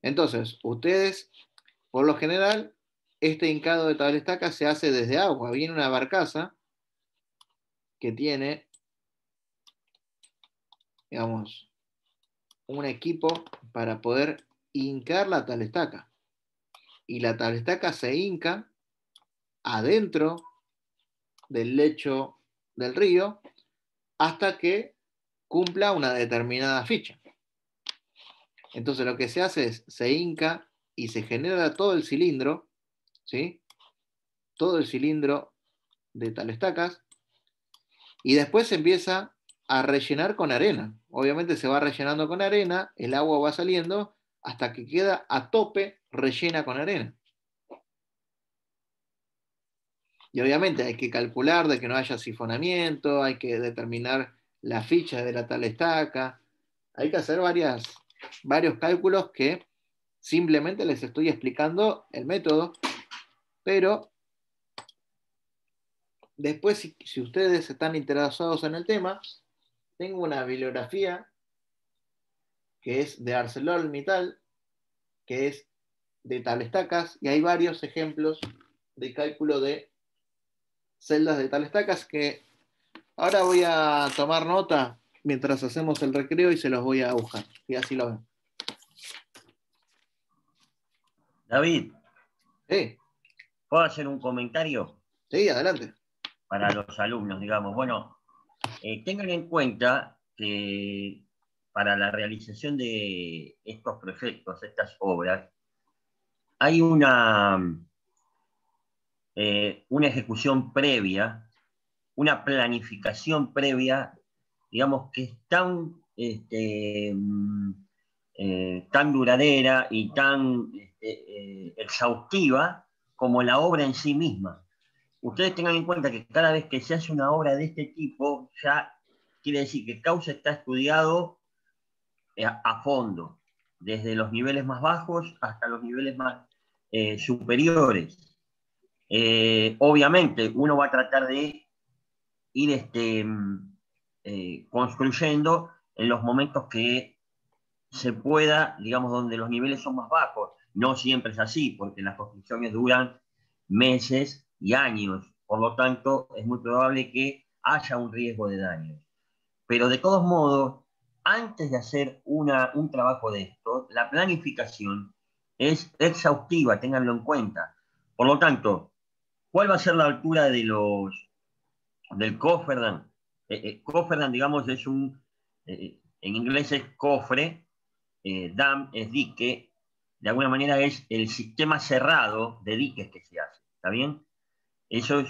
Entonces, ustedes, por lo general, este hincado de tabla estaca se hace desde agua. Viene una barcaza que tiene, digamos, un equipo para poder hincar la tabla estaca. Y la tabla estaca se hinca adentro del lecho del río hasta que cumpla una determinada ficha. Entonces lo que se hace es, se hinca y se genera todo el cilindro, ¿sí? Todo el cilindro de tal estacas, y después se empieza a rellenar con arena. Obviamente se va rellenando con arena, el agua va saliendo hasta que queda a tope rellena con arena. Y obviamente hay que calcular de que no haya sifonamiento, hay que determinar la ficha de la tal estaca, hay que hacer varios cálculos que simplemente les estoy explicando el método, pero después si ustedes están interesados en el tema, tengo una bibliografía que es de ArcelorMittal, que es de tal estacas, y hay varios ejemplos de cálculo de celdas de tal estacas que ahora voy a tomar nota mientras hacemos el recreo y se los voy a buscar, y así lo ven. David, Sí, ¿puedo hacer un comentario sí, adelante. para los alumnos, digamos? Bueno, tengan en cuenta que para la realización de estos proyectos, estas obras, hay una ejecución previa, una planificación previa, digamos, que es tan duradera y tan exhaustiva como la obra en sí misma. Ustedes tengan en cuenta que cada vez que se hace una obra de este tipo, ya quiere decir que causa está estudiado a fondo, desde los niveles más bajos hasta los niveles más superiores. Obviamente, uno va a tratar de ir construyendo en los momentos que se pueda, digamos, donde los niveles son más bajos. No siempre es así, porque las construcciones duran meses y años. Por lo tanto, es muy probable que haya un riesgo de daño. Pero de todos modos, antes de hacer un trabajo de esto, la planificación es exhaustiva, ténganlo en cuenta. Por lo tanto, ¿cuál va a ser la altura del coferdam? Coferdam, digamos, en inglés es cofre, dam es dique, de alguna manera es el sistema cerrado de diques que se hace, ¿está bien? Eso es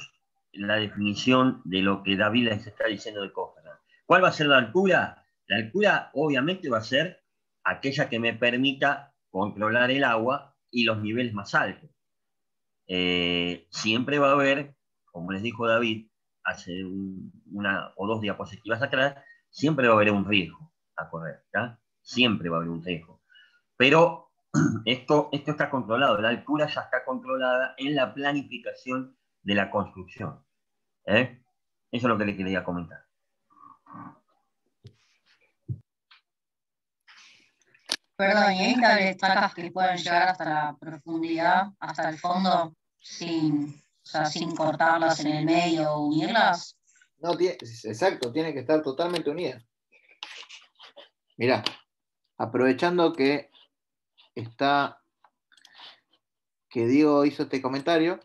la definición de lo que David les está diciendo de coferdam. ¿Cuál va a ser la altura? La altura obviamente va a ser aquella que me permita controlar el agua y los niveles más altos. Siempre va a haber, como les dijo David hace una o dos diapositivas atrás, siempre va a haber un riesgo a correr, ¿tá? Siempre va a haber un riesgo. Pero esto está controlado, la altura ya está controlada en la planificación de la construcción. ¿Eh? Eso es lo que le quería comentar. Perdón, ¿y hay tablas estacas que pueden llegar hasta la profundidad, hasta el fondo, o sea, sin cortarlas en el medio o unirlas? No, exacto, tiene que estar totalmente unida. Mirá, aprovechando que Diego hizo este comentario,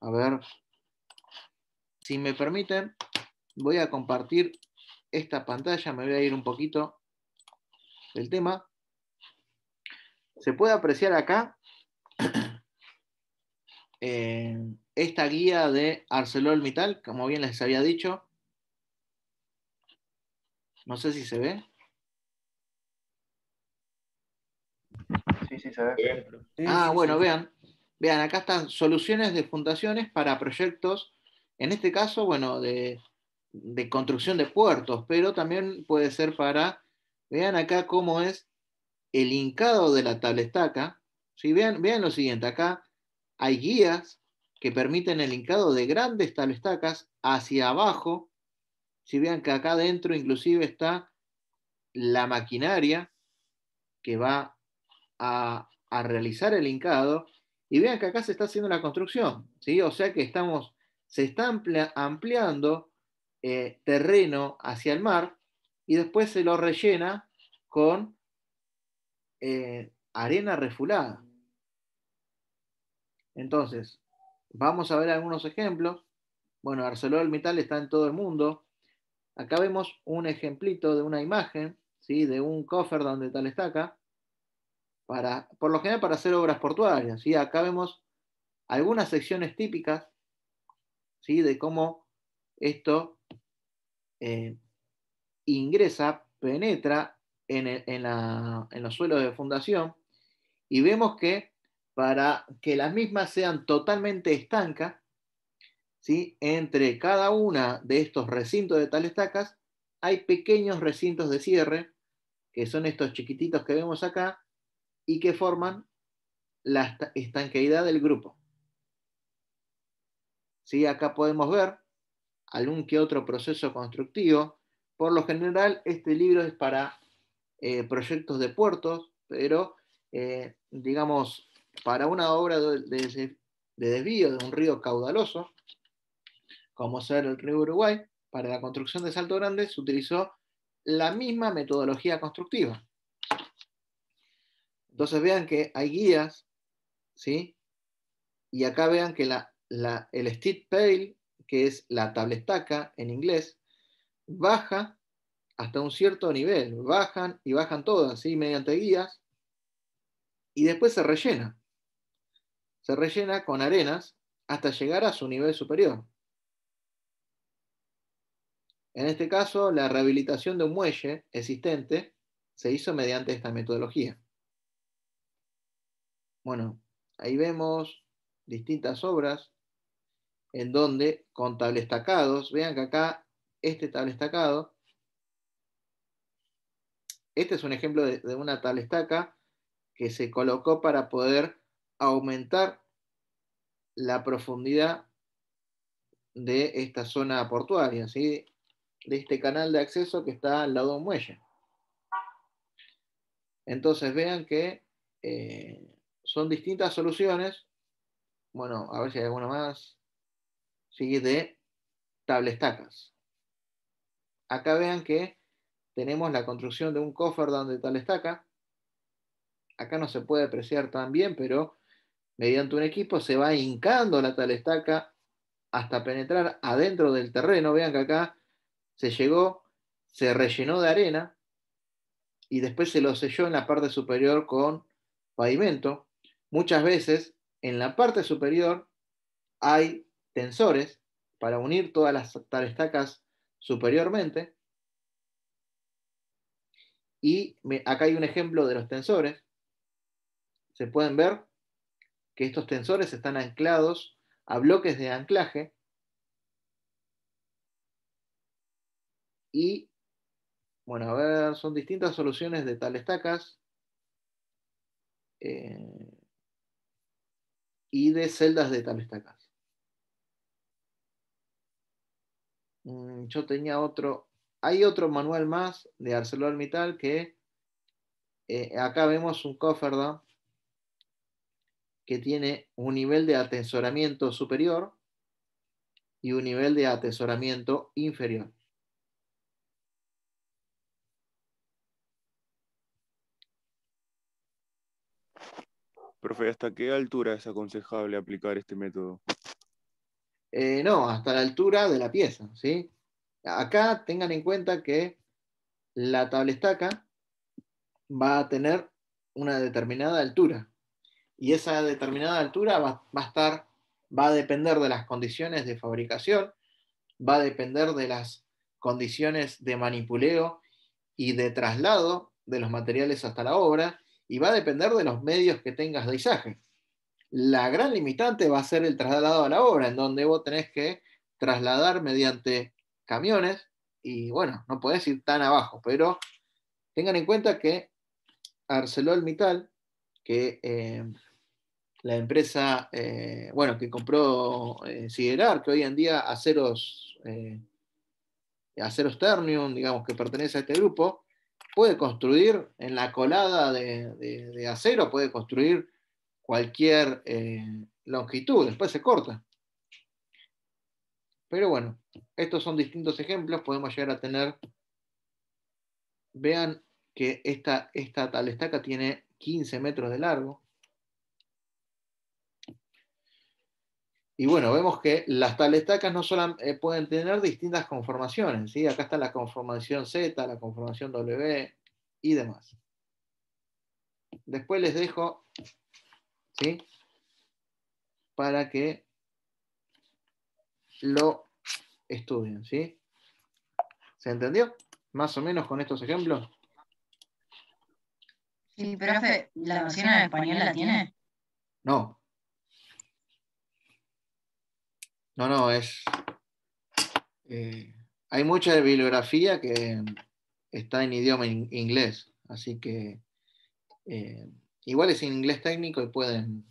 a ver, si me permiten, voy a compartir esta pantalla, me voy a ir un poquito del tema. Se puede apreciar acá esta guía de ArcelorMittal, como bien les había dicho. No sé si se ve. Sí, sí, se ve. Bueno, vean, acá están soluciones de fundaciones para proyectos, en este caso, bueno, de construcción de puertos, pero también puede ser vean acá cómo es el hincado de la tablestaca. ¿Sí? Vean lo siguiente, acá hay guías que permiten el hincado de grandes tablestacas hacia abajo. Si vean que acá adentro inclusive está la maquinaria que va a realizar el hincado, y vean que acá se está haciendo la construcción, ¿sí? O sea que se está ampliando terreno hacia el mar, y después se lo rellena con arena refulada. Entonces, vamos a ver algunos ejemplos. Bueno, ArcelorMittal está en todo el mundo. Acá vemos un ejemplito de una imagen, ¿sí? De un coffer de tal estaca, por lo general para hacer obras portuarias, ¿sí? Acá vemos algunas secciones típicas, ¿sí? De cómo esto eh, ingresa, penetra en los suelos de fundación, y vemos que para que las mismas sean totalmente estancas, ¿sí? Entre cada una de estos recintos de tal estacas hay pequeños recintos de cierre, que son estos chiquititos que vemos acá, y que forman la estanqueidad del grupo. ¿Sí? Acá podemos ver algún que otro proceso constructivo. Por lo general, este libro es para proyectos de puertos, pero digamos, para una obra de desvío de un río caudaloso, como ser el río Uruguay, para la construcción de Salto Grande se utilizó la misma metodología constructiva. Entonces vean que hay guías, ¿sí? Y acá vean que el steep pale, que es la tablestaca en inglés, baja hasta un cierto nivel, bajan y bajan todas, ¿sí? Mediante guías, y después se rellena. Se rellena con arenas hasta llegar a su nivel superior. En este caso, la rehabilitación de un muelle existente se hizo mediante esta metodología. Bueno, ahí vemos distintas obras en donde con tablestacados, vean que acá este tablestacado, este es un ejemplo de una tablestaca que se colocó para poder aumentar la profundidad de esta zona portuaria, ¿sí? De este canal de acceso que está al lado de un muelle. Entonces vean que son distintas soluciones. Bueno, a ver si hay alguna más. Sí, de tablestacas. Acá vean que tenemos la construcción de un coferdam de tablestaca. Acá no se puede apreciar tan bien, pero mediante un equipo se va hincando la tablestaca hasta penetrar adentro del terreno. Vean que acá se llegó, se rellenó de arena y después se lo selló en la parte superior con pavimento. Muchas veces en la parte superior hay tensores para unir todas las tablestacas superiormente. Y acá hay un ejemplo de los tensores. Se pueden ver que estos tensores están anclados a bloques de anclaje y, bueno, a ver, son distintas soluciones de tablestacas y de celdas de tablestacas. Yo tenía hay otro manual más de ArcelorMittal que acá vemos un coferdam que tiene un nivel de atesoramiento superior y un nivel de atesoramiento inferior. Profe, ¿hasta qué altura es aconsejable aplicar este método? No, hasta la altura de la pieza, ¿sí? Acá tengan en cuenta que la tablestaca va a tener una determinada altura. Y esa determinada altura va a depender de las condiciones de fabricación, va a depender de las condiciones de manipuleo y de traslado de los materiales hasta la obra, y va a depender de los medios que tengas de izaje. La gran limitante va a ser el traslado a la obra, en donde vos tenés que trasladar mediante camiones, y bueno, no podés ir tan abajo, pero tengan en cuenta que ArcelorMittal, que la empresa que compró Siderar, que hoy en día Aceros Ternium, digamos, que pertenece a este grupo, puede construir en la colada de acero, puede construir cualquier longitud, después se corta. Pero bueno, estos son distintos ejemplos, podemos llegar a tener, vean que esta tal estaca tiene 15 metros de largo. Y bueno, vemos que las tablestacas no solo pueden tener distintas conformaciones, ¿sí? Acá está la conformación Z, la conformación W y demás. Después les dejo, ¿sí?, para que lo estudien, ¿sí? ¿Se entendió? Más o menos con estos ejemplos. Sí, profe, ¿la versión en español la tiene? No. No, es... hay mucha bibliografía que está en idioma inglés, así que igual es en inglés técnico y pueden...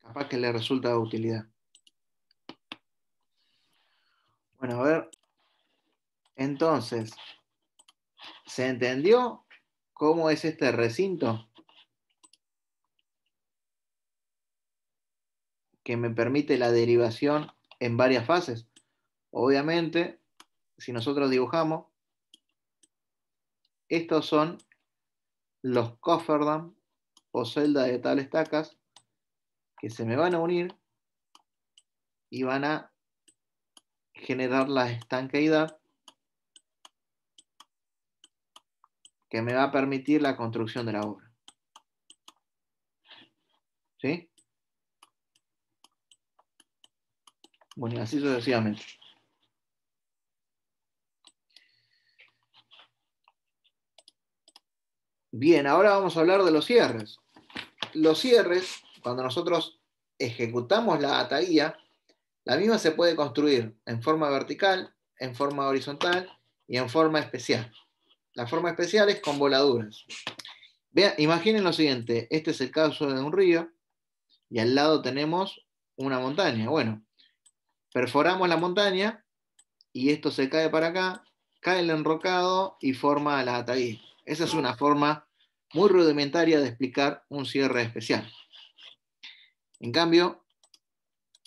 capaz que les resulta de utilidad. Bueno, a ver. Entonces, ¿se entendió cómo es este recinto que me permite la derivación en varias fases? Obviamente, si nosotros dibujamos, estos son los cofferdam o celdas de tales estacas que se me van a unir y van a generar la estanqueidad que me va a permitir la construcción de la obra. ¿Sí? Bueno, y así sucesivamente. Bien, ahora vamos a hablar de los cierres. Los cierres, cuando nosotros ejecutamos la ataguía, la misma se puede construir en forma vertical, en forma horizontal y en forma especial. La forma especial es con voladuras. Vean, imaginen lo siguiente, este es el caso de un río y al lado tenemos una montaña. Bueno, perforamos la montaña y esto se cae para acá, cae el enrocado y forma la ataguía. Esa es una forma muy rudimentaria de explicar un cierre especial. En cambio,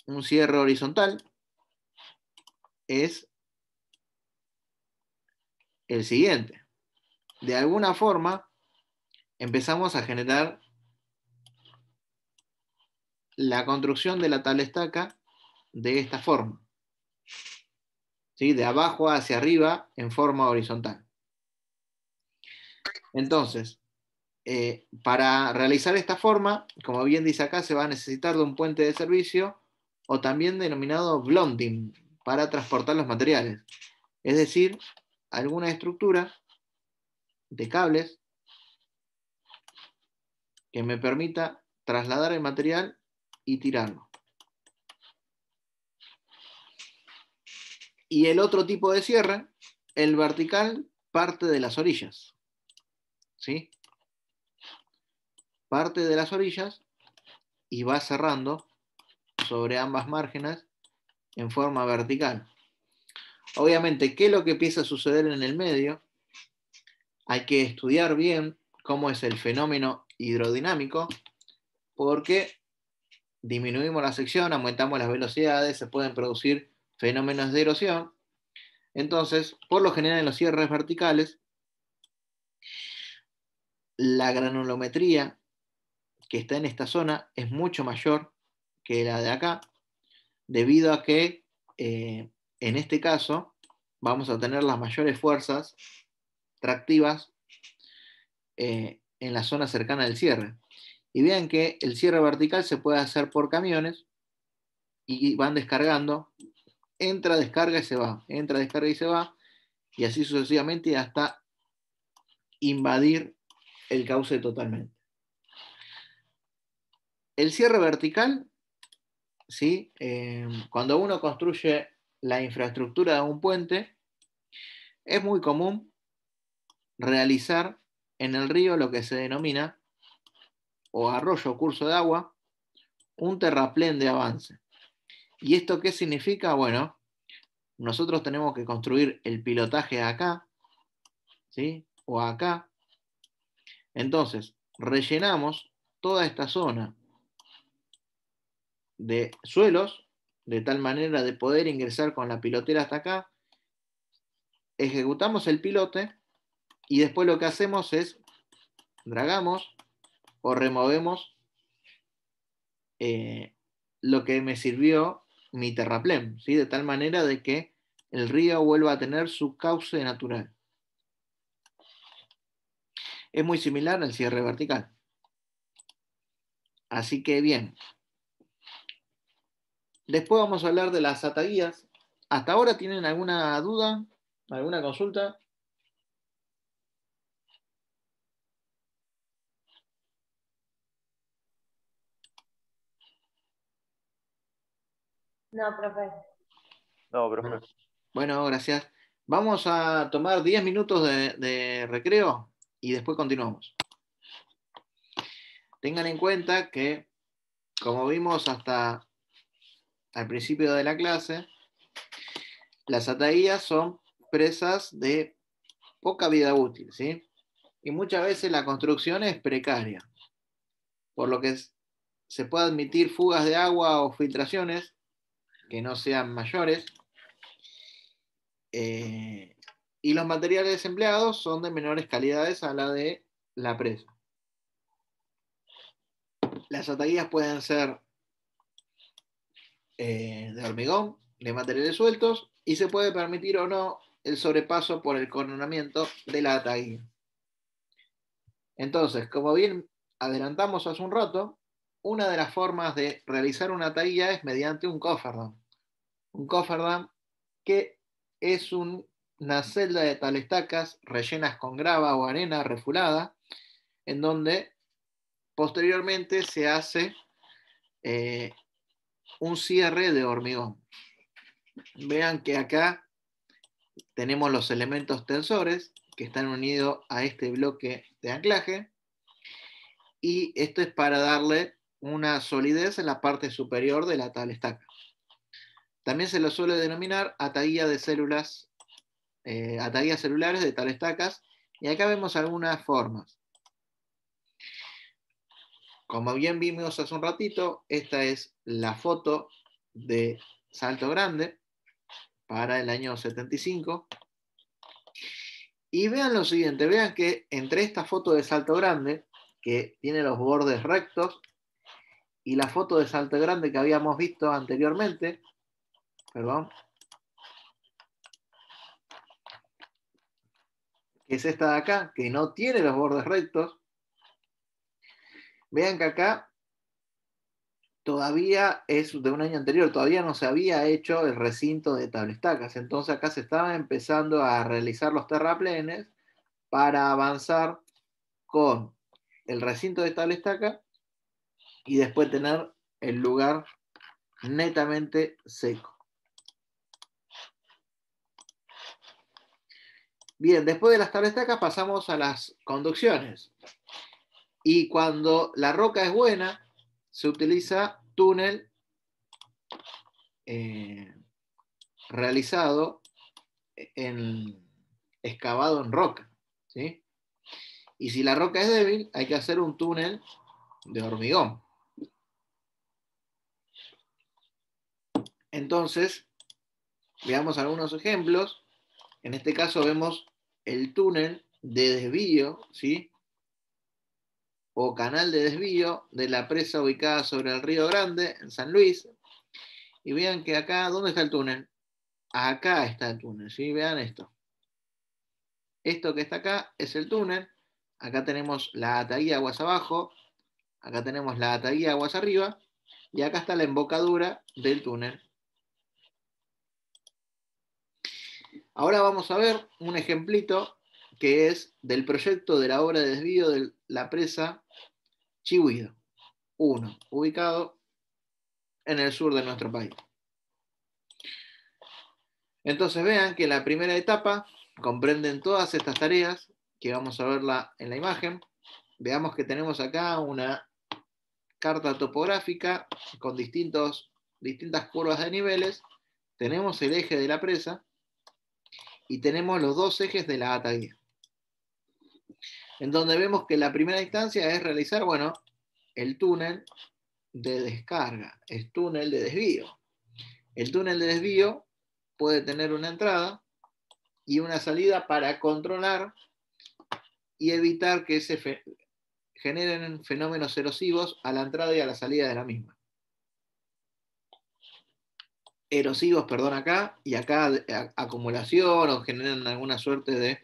un cierre horizontal es el siguiente. De alguna forma, empezamos a generar la construcción de la tablestaca de esta forma, ¿sí?, de abajo hacia arriba en forma horizontal. Entonces, para realizar esta forma, como bien dice acá, se va a necesitar de un puente de servicio o también denominado blonding para transportar los materiales. Es decir, alguna estructura de cables que me permita trasladar el material y tirarlo. Y el otro tipo de cierre, el vertical, parte de las orillas. ¿Sí? Parte de las orillas y va cerrando sobre ambas márgenes en forma vertical. Obviamente, ¿qué es lo que empieza a suceder en el medio? Hay que estudiar bien cómo es el fenómeno hidrodinámico, porque disminuimos la sección, aumentamos las velocidades, se pueden producir fenómenos de erosión. Entonces, por lo general en los cierres verticales, la granulometría que está en esta zona es mucho mayor que la de acá, debido a que en este caso vamos a tener las mayores fuerzas tractivas en la zona cercana del cierre. Y vean que el cierre vertical se puede hacer por camiones y van descargando, entra, descarga y se va, entra, descarga y se va, y así sucesivamente hasta invadir el cauce totalmente. El cierre vertical, ¿sí? Cuando uno construye la infraestructura de un puente, es muy común realizar en el río lo que se denomina, o arroyo o curso de agua, un terraplén de avance. ¿Y esto qué significa? Bueno, nosotros tenemos que construir el pilotaje acá, ¿sí? O acá. Entonces, rellenamos toda esta zona de suelos, de tal manera de poder ingresar con la pilotera hasta acá, ejecutamos el pilote y después lo que hacemos es dragamos o removemos lo que me sirvió mi terraplén, ¿sí? De tal manera de que el río vuelva a tener su cauce natural. Es muy similar al cierre vertical. Así que bien. Después vamos a hablar de las ataguías. ¿Hasta ahora tienen alguna duda? ¿Alguna consulta? No, profe. No, profe. Bueno, gracias. Vamos a tomar 10 minutos de recreo y después continuamos. Tengan en cuenta que, como vimos hasta al principio de la clase, las ataguías son presas de poca vida útil, ¿sí? Y muchas veces la construcción es precaria, por lo que se puede admitir fugas de agua o filtraciones que no sean mayores, y los materiales empleados son de menores calidades a la de la presa. Las ataguías pueden ser de hormigón, de materiales sueltos, y se puede permitir o no el sobrepaso por el coronamiento de la ataguía. Entonces, como bien adelantamos hace un rato, una de las formas de realizar una ataguía es mediante un cofferdam. Un cofferdam que es una celda de talestacas rellenas con grava o arena refulada, en donde posteriormente se hace un cierre de hormigón. Vean que acá tenemos los elementos tensores que están unidos a este bloque de anclaje, y esto es para darle una solidez en la parte superior de la talestaca. También se lo suele denominar ataguía de células, ataguías celulares de talestacas, y acá vemos algunas formas. Como bien vimos hace un ratito, esta es la foto de Salto Grande para el año 75. Y vean lo siguiente, vean que entre esta foto de Salto Grande, que tiene los bordes rectos, y la foto de Salto Grande que habíamos visto anteriormente, perdón, que es esta de acá, que no tiene los bordes rectos, vean que acá todavía es de un año anterior, todavía no se había hecho el recinto de tablestacas, entonces acá se estaban empezando a realizar los terraplenes para avanzar con el recinto de tablestaca y después tener el lugar netamente seco. Bien, después de las tablestacas pasamos a las conducciones. Y cuando la roca es buena, se utiliza túnel realizado excavado en roca, ¿sí? Y si la roca es débil, hay que hacer un túnel de hormigón. Entonces, veamos algunos ejemplos. En este caso vemos el túnel de desvío, ¿sí? O canal de desvío de la presa ubicada sobre el Río Grande, en San Luis. Y vean que acá, ¿dónde está el túnel? Acá está el túnel, ¿sí? Vean esto. Esto que está acá es el túnel. acá tenemos la ataguía aguas abajo, acá tenemos la ataguía aguas arriba, y acá está la embocadura del túnel. Ahora vamos a ver un ejemplito que es del proyecto de la obra de desvío de la presa Chihuido 1, ubicado en el sur de nuestro país. Entonces vean que la primera etapa comprenden todas estas tareas, que vamos a verla en la imagen. Veamos que tenemos acá una carta topográfica con distintas curvas de niveles. Tenemos el eje de la presa y tenemos los dos ejes de la ataguía. En donde vemos que la primera instancia es realizar, bueno, el túnel de descarga, es túnel de desvío. El túnel de desvío puede tener una entrada y una salida para controlar y evitar que se generen fenómenos erosivos a la entrada y a la salida de la misma. Erosivos, perdón, acá, y acá acumulación o generan alguna suerte de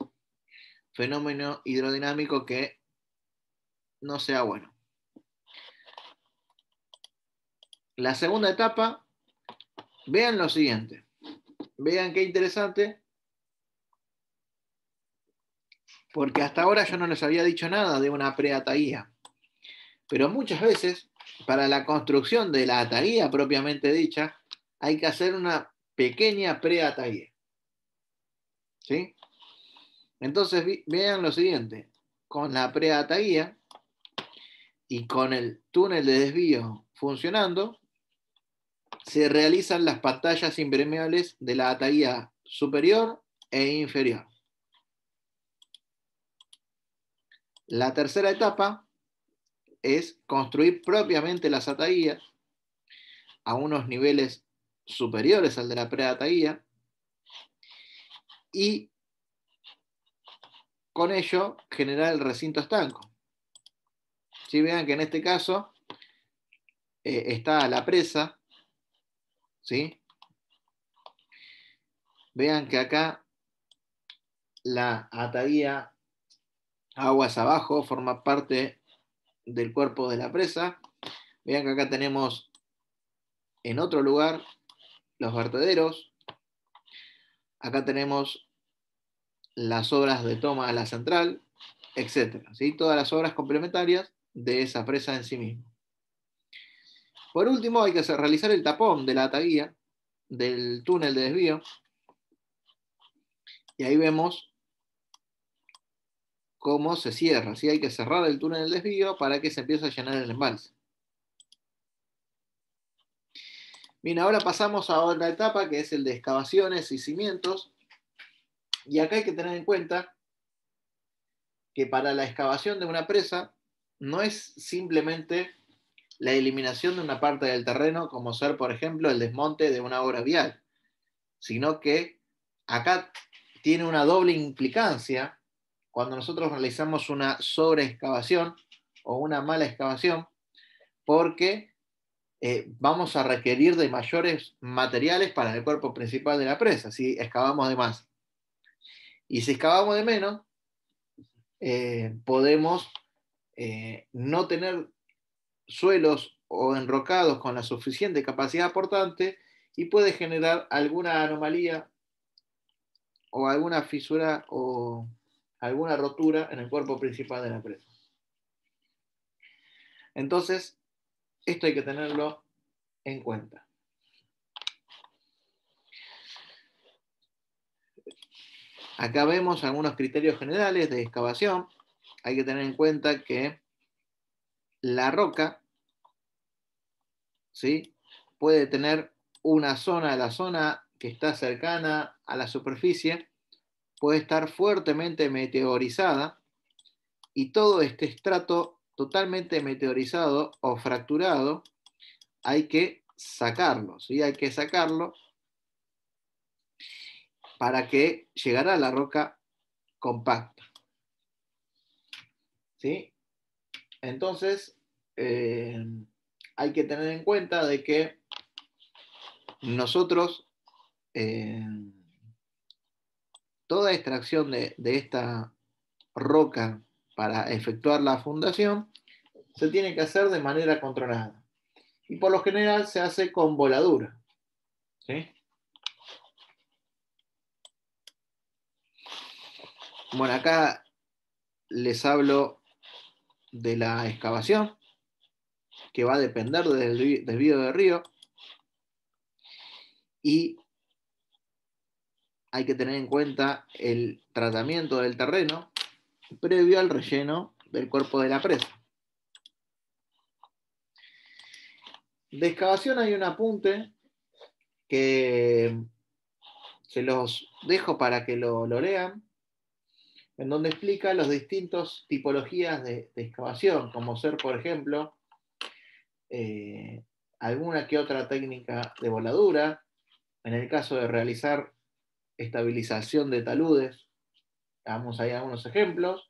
fenómeno hidrodinámico que no sea bueno. La segunda etapa, vean lo siguiente. Vean qué interesante, porque hasta ahora yo no les había dicho nada de una preataguía. Pero muchas veces, para la construcción de la ataguía propiamente dicha, hay que hacer una pequeña preataguía. ¿Sí? Entonces, vean lo siguiente. Con la preataguía y con el túnel de desvío funcionando, se realizan las pantallas impermeables de la ataguía superior e inferior. La tercera etapa es construir propiamente las ataguías a unos niveles superiores al de la preataguía y con ello generar el recinto estanco. Si vean que en este caso está la presa, ¿sí? Vean que acá la ataguía aguas abajo forma parte del cuerpo de la presa. Vean que acá tenemos en otro lugar los vertederos. Acá tenemos las obras de toma a la central, etc. ¿Sí? Todas las obras complementarias de esa presa en sí misma. Por último, hay que realizar el tapón de la ataguía del túnel de desvío. Y ahí vemos cómo se cierra. ¿Sí? Hay que cerrar el túnel de desvío para que se empiece a llenar el embalse. Bien, ahora pasamos a otra etapa que es el de excavaciones y cimientos. Y acá hay que tener en cuenta que para la excavación de una presa no es simplemente la eliminación de una parte del terreno, como ser, por ejemplo, el desmonte de una obra vial, sino que acá tiene una doble implicancia cuando nosotros realizamos una sobreexcavación o una mala excavación, porque vamos a requerir de mayores materiales para el cuerpo principal de la presa, si excavamos de más. Y si excavamos de menos, podemos no tener suelos o enrocados con la suficiente capacidad aportante y puede generar alguna anomalía o alguna fisura o alguna rotura en el cuerpo principal de la presa. Entonces, esto hay que tenerlo en cuenta. Acá vemos algunos criterios generales de excavación. Hay que tener en cuenta que la roca, ¿sí?, puede tener una zona, la zona que está cercana a la superficie, puede estar fuertemente meteorizada y todo este estrato totalmente meteorizado o fracturado hay que sacarlo, ¿sí? Hay que sacarlo para que llegara a la roca compacta. ¿Sí? Entonces, hay que tener en cuenta de que nosotros, toda extracción de esta roca para efectuar la fundación, se tiene que hacer de manera controlada. Y por lo general se hace con voladura. ¿Sí? Bueno, acá les hablo de la excavación, que va a depender del desvío del río. Y hay que tener en cuenta el tratamiento del terreno previo al relleno del cuerpo de la presa. De excavación hay un apunte que se los dejo para que lo lean, en donde explica las distintas tipologías de excavación, como ser, por ejemplo, alguna que otra técnica de voladura, en el caso de realizar estabilización de taludes, damos ahí algunos ejemplos,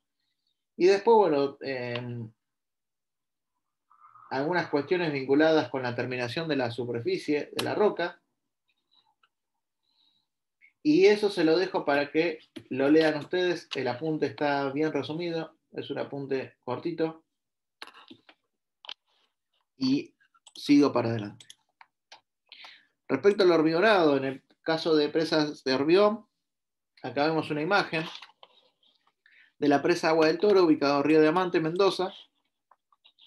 y después, bueno, algunas cuestiones vinculadas con la terminación de la superficie de la roca, y eso se lo dejo para que lo lean ustedes. El apunte está bien resumido, es un apunte cortito, y sigo para adelante. Respecto al hormigonado, en el caso de presas de hormigón, acá vemos una imagen de la presa Agua del Toro, ubicada en Río Diamante, Mendoza,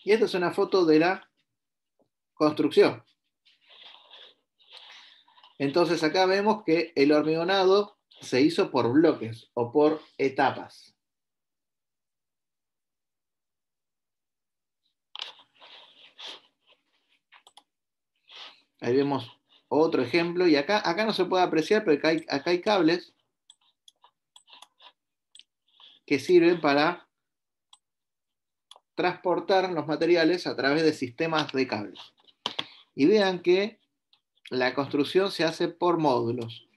y esta es una foto de la construcción. Entonces acá vemos que el hormigonado se hizo por bloques o por etapas. Ahí vemos otro ejemplo, y acá no se puede apreciar, pero acá hay cables que sirven para transportar los materiales a través de sistemas de cables. Y vean que la construcción se hace por módulos.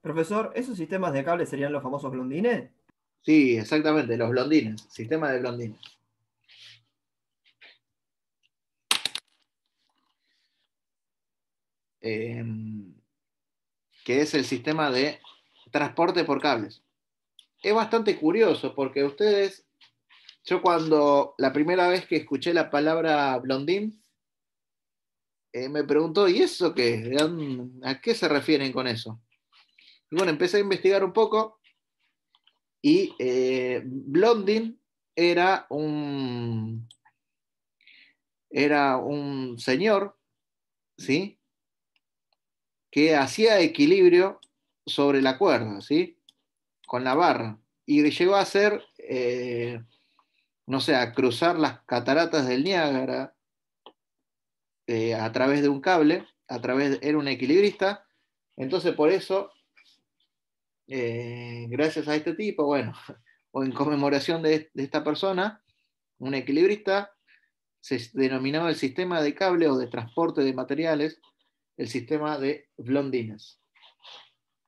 Profesor, ¿esos sistemas de cable serían los famosos blondines? Sí, exactamente, los blondines, sistema de blondines. Que es el sistema de transporte por cables. Es bastante curioso porque ustedes, yo cuando la primera vez que escuché la palabra blondín, me preguntó, ¿y eso qué? ¿A qué se refieren con eso? Y bueno, empecé a investigar un poco, y blondín era un señor, ¿sí?, que hacía equilibrio sobre la cuerda, ¿sí?, con la barra, y llegó a hacer, no sé, a cruzar las cataratas del Niágara a través de un cable, era un equilibrista. Entonces por eso, gracias a este tipo, bueno, o en conmemoración de esta persona, un equilibrista, se denominaba el sistema de cable o de transporte de materiales, el sistema de blondines.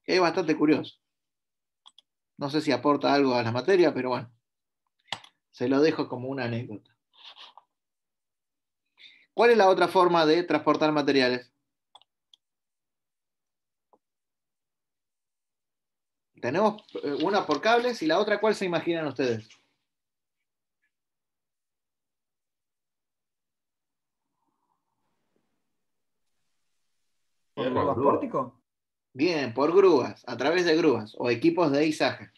Es bastante curioso. No sé si aporta algo a la materia, pero bueno, se lo dejo como una anécdota. ¿Cuál es la otra forma de transportar materiales? Tenemos una por cables, y la otra, ¿cuál se imaginan ustedes? ¿Por grúas pórtico? Bien, por grúas, a través de grúas o equipos de izaje.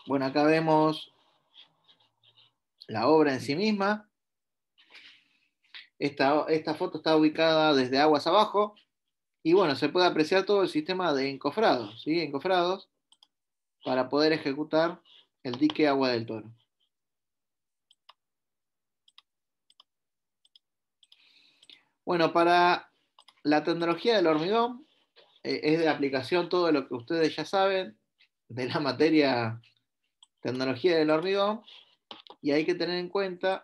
Bueno, acá vemos la obra en sí misma. Esta foto está ubicada desde aguas abajo, y bueno, se puede apreciar todo el sistema de encofrados, ¿sí?, encofrados para poder ejecutar el dique Agua del Toro. Bueno, para la tecnología del hormigón, es de aplicación todo lo que ustedes ya saben de la materia tecnología del hormigón, y hay que tener en cuenta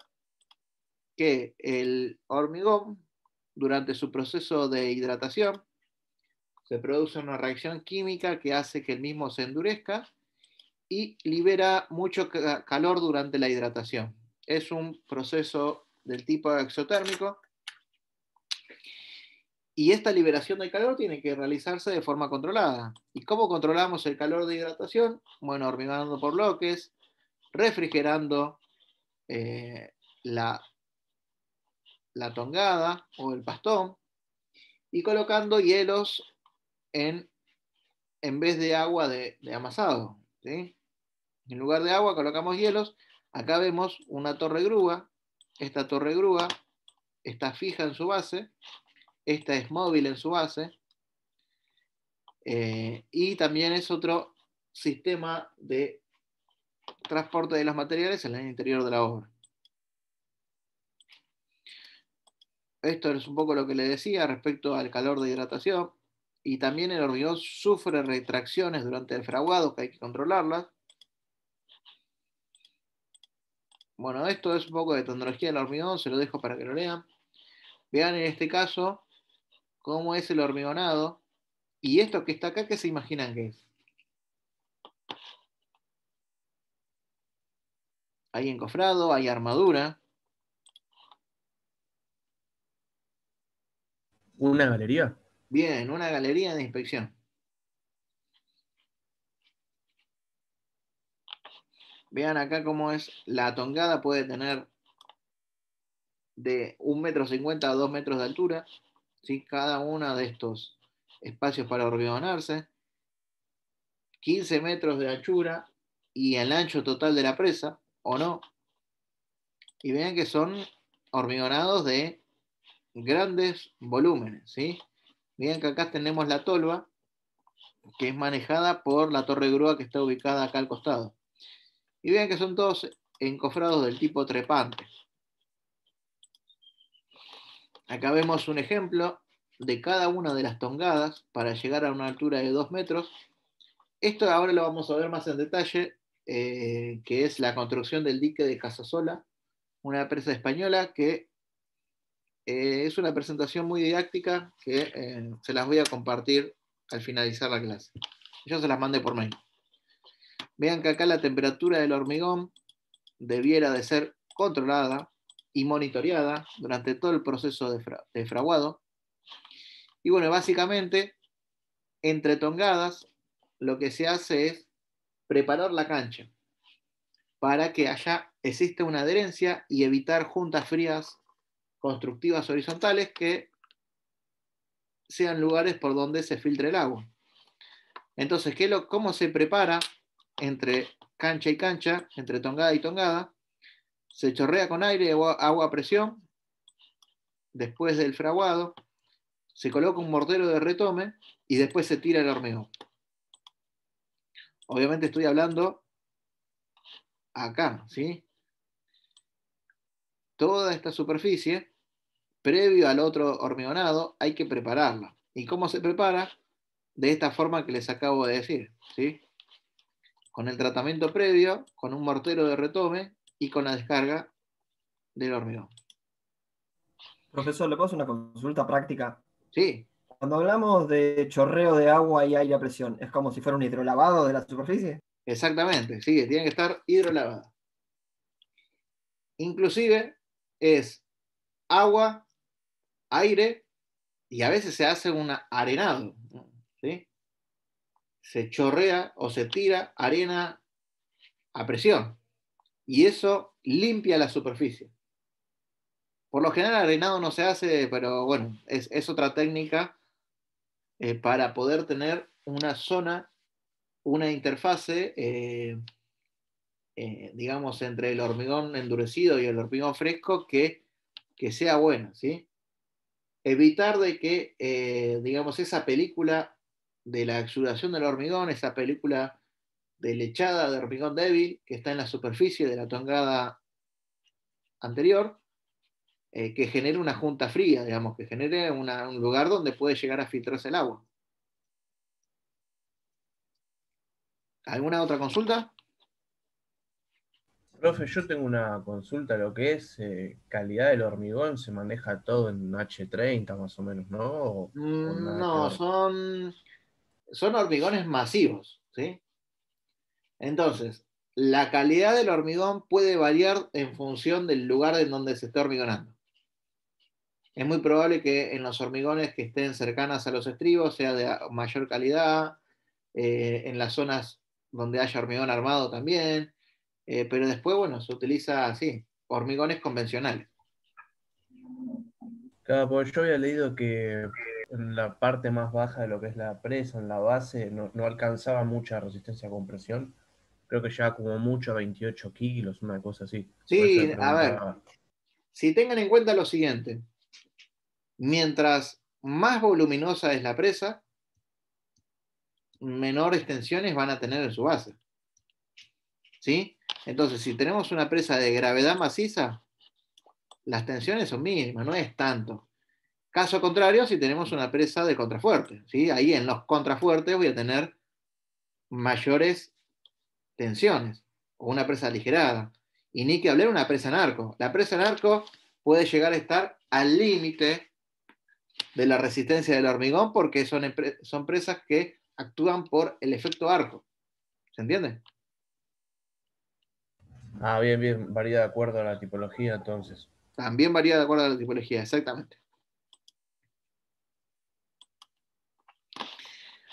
que el hormigón, durante su proceso de hidratación, se produce una reacción química que hace que el mismo se endurezca y libera mucho calor durante la hidratación. Es un proceso del tipo exotérmico, Y esta liberación del calor tiene que realizarse de forma controlada. ¿Y cómo controlamos el calor de hidratación? Bueno, hormigonando por bloques, refrigerando la tongada o el pastón y colocando hielos en vez de agua de amasado. ¿Sí? En lugar de agua colocamos hielos. Acá vemos una torre grúa. Esta torre grúa está fija en su base. Esta es móvil en su base. Y también es otro sistema de transporte de los materiales en el interior de la obra. Esto es un poco lo que le decía respecto al calor de hidratación. Y también el hormigón sufre retracciones durante el fraguado, que hay que controlarlas. Bueno, esto es un poco de tecnología del hormigón, se lo dejo para que lo lean. Vean en este caso cómo es el hormigonado. Y esto que está acá, ¿qué se imaginan que es? Hay encofrado, hay armadura. ¿Una galería? Bien, una galería de inspección. Vean acá cómo es la tongada, puede tener de 1,50 m a 2 metros de altura, ¿sí? Cada uno de estos espacios para hormigonarse, 15 metros de anchura y el ancho total de la presa, o no. Y vean que son hormigonados de grandes volúmenes, ¿sí? Vean que acá tenemos la tolva, que es manejada por la torre grúa que está ubicada acá al costado. Y vean que son todos encofrados del tipo trepante. Acá vemos un ejemplo de cada una de las tongadas para llegar a una altura de 2 metros. Esto ahora lo vamos a ver más en detalle, que es la construcción del dique de Casasola, una empresa española que es una presentación muy didáctica que se las voy a compartir al finalizar la clase. Yo se las mandé por mail. Vean que acá la temperatura del hormigón debiera de ser controlada y monitoreada durante todo el proceso de fraguado. Y bueno, básicamente, entre tongadas, lo que se hace es preparar la cancha para que exista una adherencia y evitar juntas frías constructivas horizontales que sean lugares por donde se filtre el agua. Entonces, ¿cómo se prepara entre cancha y cancha, entre tongada y tongada? Se chorrea con aire o agua a presión. Después del fraguado, se coloca un mortero de retome y después se tira el hormigón. Obviamente estoy hablando acá, ¿sí? Toda esta superficie, previo al otro hormigonado, hay que prepararla. ¿Y cómo se prepara? De esta forma que les acabo de decir, ¿sí? Con el tratamiento previo, con un mortero de retome y con la descarga del hormigón. Profesor, ¿le puedo hacer una consulta práctica? Sí, Cuando hablamos de chorreo de agua y aire a presión, ¿es como si fuera un hidrolavado de la superficie? exactamente, sí, tiene que estar hidrolavada. Inclusive es agua, aire y a veces se hace un arenado, ¿sí? Se chorrea o se tira arena a presión y eso limpia la superficie. Por lo general arenado no se hace, pero bueno, es otra técnica para poder tener una zona, una interfase, digamos, entre el hormigón endurecido y el hormigón fresco que sea buena, ¿sí? Evitar de que, digamos, esa película de la exudación del hormigón, esa película de lechada de hormigón débil que está en la superficie de la tongada anterior, que genere una junta fría, digamos, que genere un lugar donde puede llegar a filtrarse el agua. ¿Alguna otra consulta? Profe, yo tengo una consulta, lo que es calidad del hormigón, se maneja todo en H30 más o menos, ¿no? ¿O nada que No, ver? son hormigones masivos, ¿sí? Entonces, la calidad del hormigón puede variar en función del lugar en donde se esté hormigonando. es muy probable que en los hormigones que estén cercanas a los estribos sea de mayor calidad, en las zonas donde haya hormigón armado también, pero después, bueno, se utiliza así, hormigones convencionales. Claro, porque yo había leído que en la parte más baja de lo que es la presa, en la base, no alcanzaba mucha resistencia a compresión. Creo que ya como mucho a 28 kilos, una cosa así. Por eso le Sí, a ver, preguntaba. si tengan en cuenta lo siguiente, mientras más voluminosa es la presa, menores tensiones van a tener en su base. ¿Sí? Entonces, si tenemos una presa de gravedad maciza, las tensiones son mínimas, no es tanto. Caso contrario, si tenemos una presa de contrafuerte, ¿sí? Ahí en los contrafuertes voy a tener mayores tensiones, o una presa aligerada. Y ni que hablar una presa en arco. La presa en arco puede llegar a estar al límite de la resistencia del hormigón porque son presas que actúan por el efecto arco. ¿Se entiende? Ah, bien, bien, varía de acuerdo a la tipología entonces. También varía de acuerdo a la tipología, exactamente.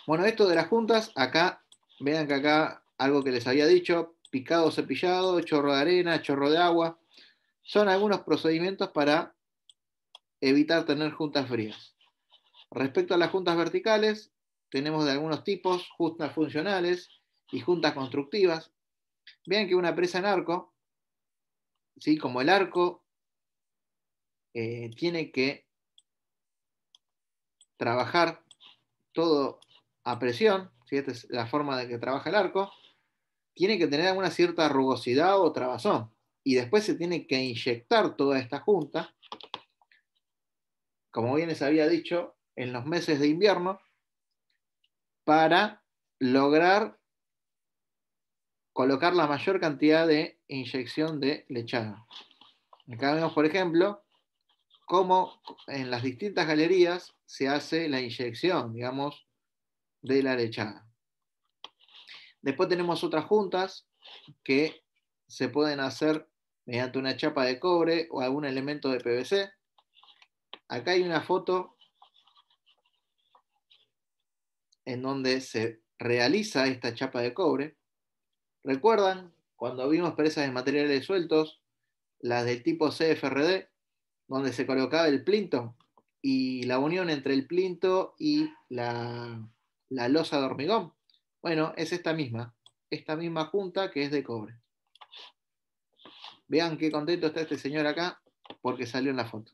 Bueno, esto de las juntas, acá, vean que acá algo que les había dicho, picado, cepillado, chorro de arena, chorro de agua, son algunos procedimientos para evitar tener juntas frías. Respecto a las juntas verticales, tenemos de algunos tipos, juntas funcionales y juntas constructivas. Vean que una presa en arco, ¿sí? Como el arco tiene que trabajar todo a presión, ¿sí? Esta es la forma de que trabaja el arco, tiene que tener alguna cierta rugosidad o trabazón. Y después se tiene que inyectar toda esta junta, como bien les había dicho, en los meses de invierno, para lograr colocar la mayor cantidad de inyección de lechada. Acá vemos, por ejemplo, cómo en las distintas galerías se hace la inyección, digamos, de la lechada. Después tenemos otras juntas que se pueden hacer mediante una chapa de cobre o algún elemento de PVC. Acá hay una foto en donde se realiza esta chapa de cobre. ¿Recuerdan cuando vimos presas de materiales sueltos, las del tipo CFRD, donde se colocaba el plinto y la unión entre el plinto y la losa de hormigón? Bueno, es esta misma junta que es de cobre. Vean qué contento está este señor acá porque salió en la foto.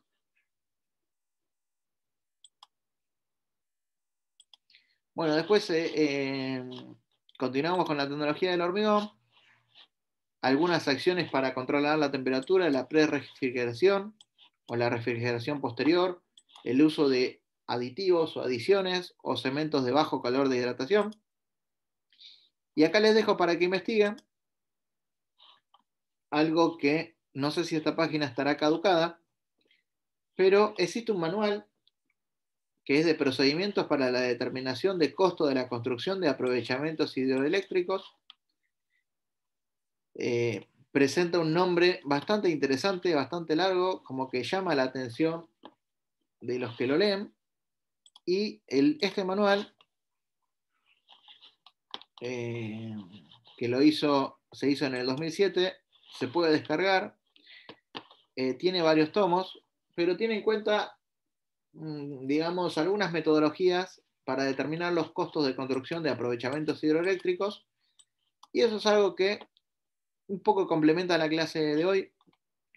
Bueno, después continuamos con la tecnología del hormigón. Algunas acciones para controlar la temperatura, la pre-refrigeración o la refrigeración posterior, el uso de aditivos o adiciones o cementos de bajo calor de hidratación. Y acá les dejo para que investiguen algo que no sé si esta página estará caducada, pero existe un manual que es de procedimientos para la determinación de costo de la construcción de aprovechamientos hidroeléctricos. Presenta un nombre bastante interesante, bastante largo, como que llama la atención de los que lo leen. Y este manual, que se hizo en el 2007, se puede descargar, tiene varios tomos, pero tiene en cuenta, digamos, algunas metodologías para determinar los costos de construcción de aprovechamientos hidroeléctricos, y eso es algo que un poco complementa la clase de hoy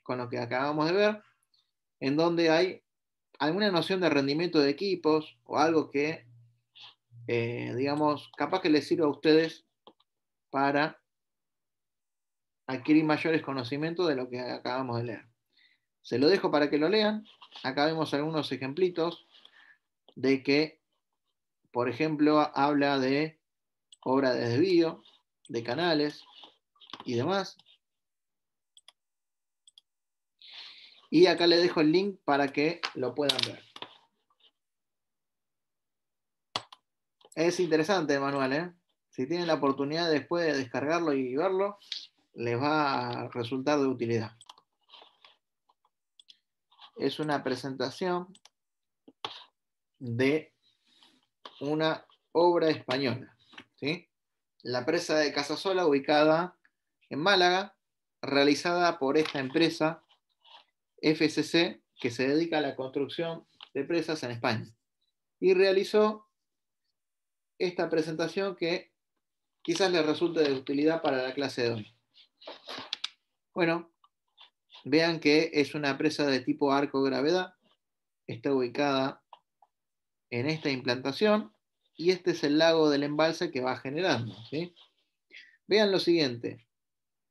con lo que acabamos de ver, en donde hay alguna noción de rendimiento de equipos o algo que, digamos, capaz que les sirva a ustedes para adquirir mayores conocimientos de lo que acabamos de leer. Se lo dejo para que lo lean. Acá vemos algunos ejemplitos de que, por ejemplo, habla de obra de desvío, de canales y demás. Y acá les dejo el link para que lo puedan ver. Es interesante el manual, ¿eh? Si tienen la oportunidad después de descargarlo y verlo, les va a resultar de utilidad. es una presentación de una obra española, ¿sí? La presa de Casasola, ubicada en Málaga, realizada por esta empresa FCC, que se dedica a la construcción de presas en España. Y realizó esta presentación que quizás les resulte de utilidad para la clase de hoy. Bueno, vean que es una presa de tipo arco-gravedad, está ubicada en esta implantación, y este es el lago del embalse que va generando, ¿sí? Vean lo siguiente,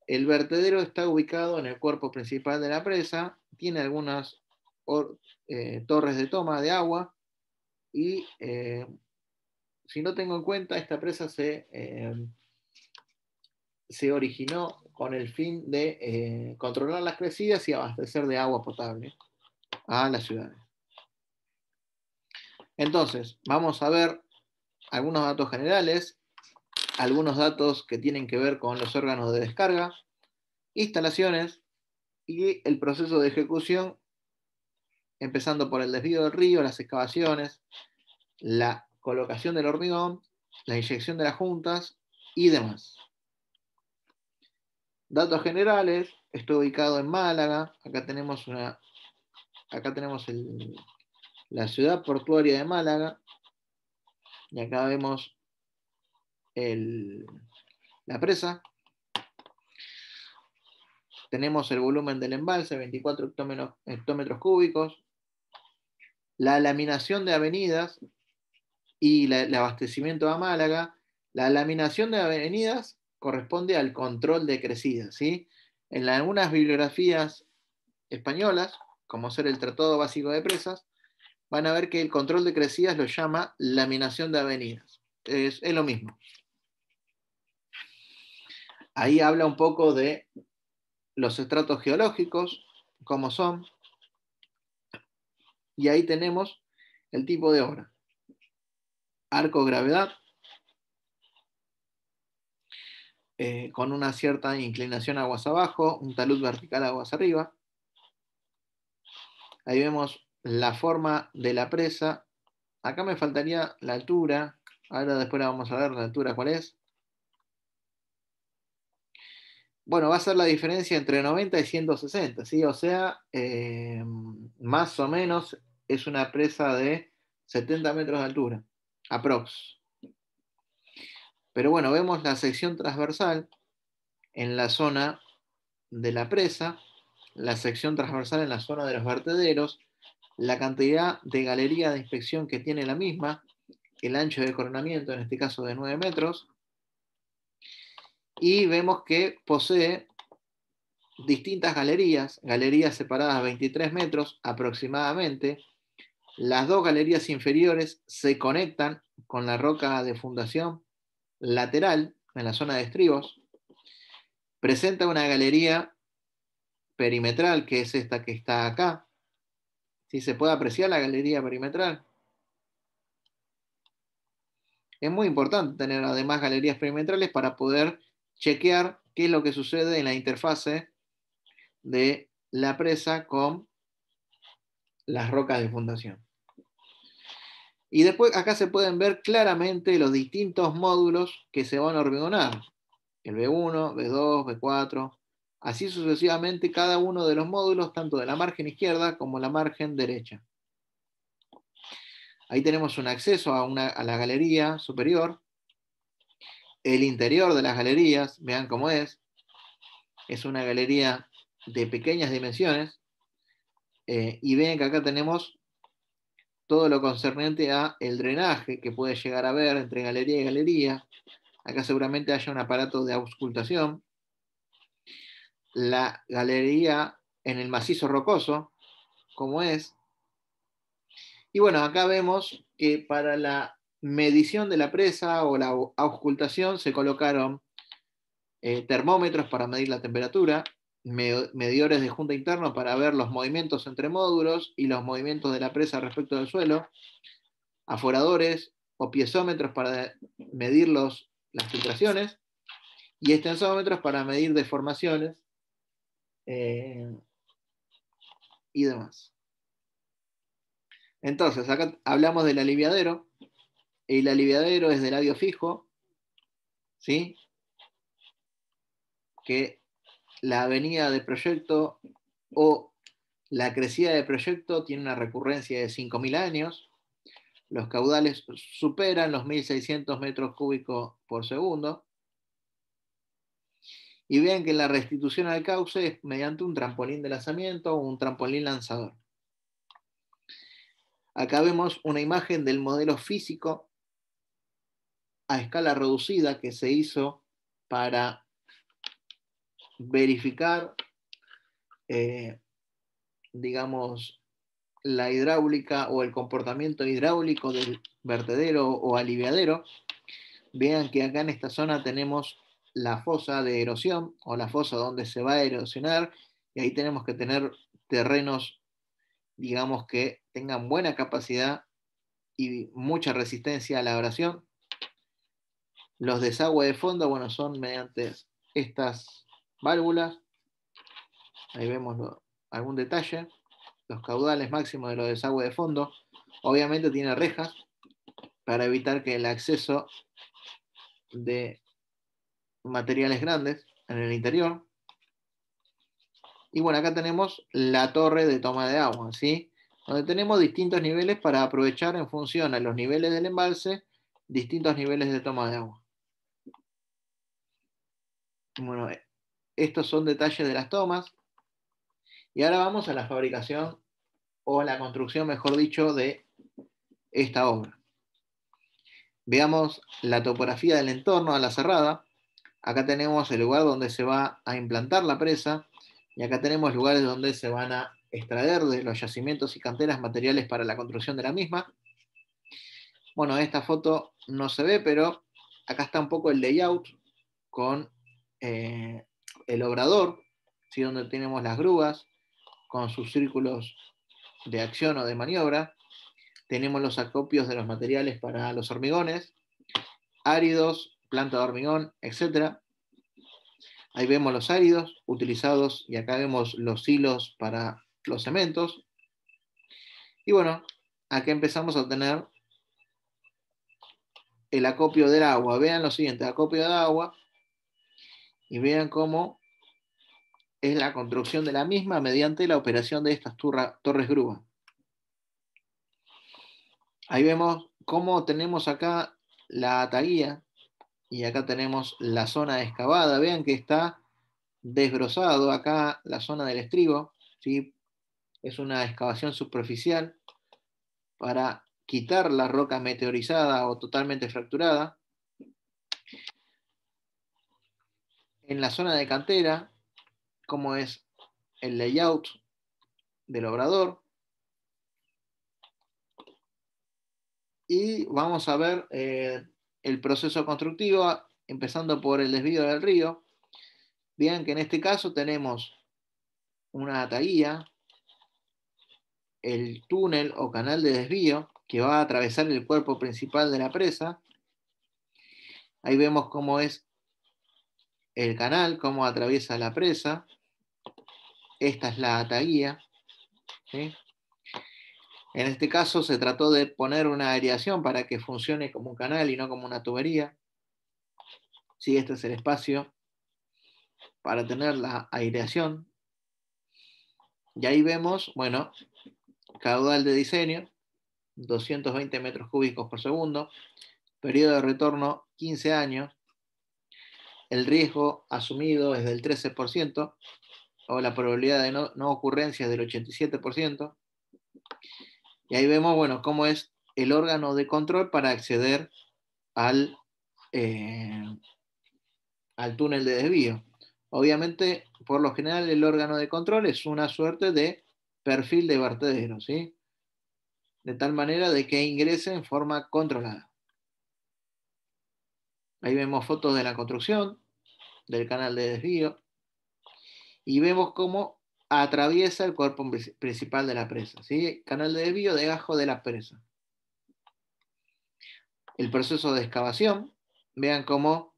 el vertedero está ubicado en el cuerpo principal de la presa, tiene algunas torres de toma de agua, y si no tengo en cuenta, esta presa se originó con el fin de controlar las crecidas y abastecer de agua potable a las ciudades. Entonces, vamos a ver algunos datos generales, algunos datos que tienen que ver con los órganos de descarga, instalaciones y el proceso de ejecución, empezando por el desvío del río, las excavaciones, la colocación del hormigón, la inyección de las juntas y demás. Datos generales, estoy ubicado en Málaga, acá tenemos la ciudad portuaria de Málaga, y acá vemos la presa. Tenemos el volumen del embalse, 24 hectómetros cúbicos, la laminación de avenidas y el abastecimiento a Málaga. La laminación de avenidas corresponde al control de crecidas, ¿sí? En algunas bibliografías españolas, como ser el Tratado Básico de Presas, van a ver que el control de crecidas lo llama laminación de avenidas. Es lo mismo. Ahí habla un poco de los estratos geológicos, cómo son, y ahí tenemos el tipo de obra. Arco gravedad, con una cierta inclinación aguas abajo, un talud vertical aguas arriba. Ahí vemos la forma de la presa. Acá me faltaría la altura. Ahora después la vamos a ver la altura cuál es. Bueno, va a ser la diferencia entre 90 y 160, ¿sí? O sea, más o menos es una presa de 70 metros de altura, aprox. Pero bueno, vemos la sección transversal en la zona de la presa, la sección transversal en la zona de los vertederos, la cantidad de galería de inspección que tiene la misma, el ancho de coronamiento, en este caso de 9 metros, y vemos que posee distintas galerías separadas 23 metros aproximadamente. Las dos galerías inferiores se conectan con la roca de fundación lateral en la zona de estribos. Presenta una galería perimetral, que es esta que está acá. ¿Sí se puede apreciar la galería perimetral? Es muy importante tener además galerías perimetrales para poder chequear qué es lo que sucede en la interfase de la presa con las rocas de fundación. Y después acá se pueden ver claramente los distintos módulos que se van a hormigonar. El B1, B2, B4, así sucesivamente cada uno de los módulos, tanto de la margen izquierda como la margen derecha. Ahí tenemos un acceso a la galería superior. El interior de las galerías, vean cómo es. Es una galería de pequeñas dimensiones. Y ven que acá tenemos todo lo concerniente a el drenaje que puede llegar a haber entre galería y galería. Acá seguramente haya un aparato de auscultación. La galería en el macizo rocoso, como es. Y bueno, acá vemos que para la medición de la presa o la auscultación se colocaron termómetros para medir la temperatura, medidores de junta interno para ver los movimientos entre módulos y los movimientos de la presa respecto del suelo, aforadores o piezómetros para medir las filtraciones y extensómetros para medir deformaciones y demás. Entonces, acá hablamos del aliviadero. El aliviadero es de labio fijo, ¿sí? Que la avenida de proyecto o la crecida de proyecto tiene una recurrencia de 5.000 años. Los caudales superan los 1.600 metros cúbicos por segundo. Y vean que la restitución al cauce es mediante un trampolín de lanzamiento o un trampolín lanzador. Acá vemos una imagen del modelo físico a escala reducida que se hizo para verificar, digamos, la hidráulica o el comportamiento hidráulico del vertedero o aliviadero. Vean que acá en esta zona tenemos la fosa de erosión o la fosa donde se va a erosionar, y ahí tenemos que tener terrenos, digamos, que tengan buena capacidad y mucha resistencia a la abrasión. Los desagües de fondo, bueno, son mediante estas válvulas. Ahí vemos algún detalle. Los caudales máximos de los desagües de fondo. Obviamente tiene rejas para evitar que el acceso de materiales grandes en el interior. Y bueno, acá tenemos la torre de toma de agua, ¿sí? Donde tenemos distintos niveles para aprovechar en función a los niveles del embalse, distintos niveles de toma de agua. Bueno, estos son detalles de las tomas. Y ahora vamos a la fabricación o la construcción, mejor dicho, de esta obra. Veamos la topografía del entorno a la cerrada. Acá tenemos el lugar donde se va a implantar la presa, y acá tenemos lugares donde se van a extraer de los yacimientos y canteras materiales para la construcción de la misma. Bueno, esta foto no se ve, pero acá está un poco el layout con el obrador, ¿sí? Donde tenemos las grúas con sus círculos de acción o de maniobra. Tenemos los acopios de los materiales para los hormigones, áridos, planta de hormigón, etc. Ahí vemos los áridos utilizados, y acá vemos los hilos para los cementos. Y bueno, acá empezamos a tener el acopio del agua. Vean lo siguiente, acopio de agua, y vean cómo es la construcción de la misma mediante la operación de estas torres grúa. Ahí vemos cómo tenemos acá la ataguía, y acá tenemos la zona excavada. Vean que está desbrozado acá la zona del estribo, ¿sí? Es una excavación superficial para quitar la roca meteorizada o totalmente fracturada. En la zona de cantera, como es el layout del obrador. Y vamos a ver el proceso constructivo, empezando por el desvío del río. Vean que en este caso tenemos una ataguía, el túnel o canal de desvío que va a atravesar el cuerpo principal de la presa. Ahí vemos cómo es el canal, cómo atraviesa la presa. Esta es la ataguía, ¿sí? En este caso se trató de poner una aireación para que funcione como un canal y no como una tubería. Sí, este es el espacio para tener la aireación. Y ahí vemos, bueno, caudal de diseño, 220 metros cúbicos por segundo, periodo de retorno 15 años, el riesgo asumido es del 13%, o la probabilidad de no ocurrencia es del 87%. Y ahí vemos, bueno, cómo es el órgano de control para acceder al túnel de desvío. Obviamente, por lo general, el órgano de control es una suerte de perfil de vertedero, ¿sí? De tal manera de que ingrese en forma controlada. Ahí vemos fotos de la construcción del canal de desvío, y vemos cómo atraviesa el cuerpo principal de la presa, ¿sí? Canal de desvío debajo de la presa. El proceso de excavación, vean cómo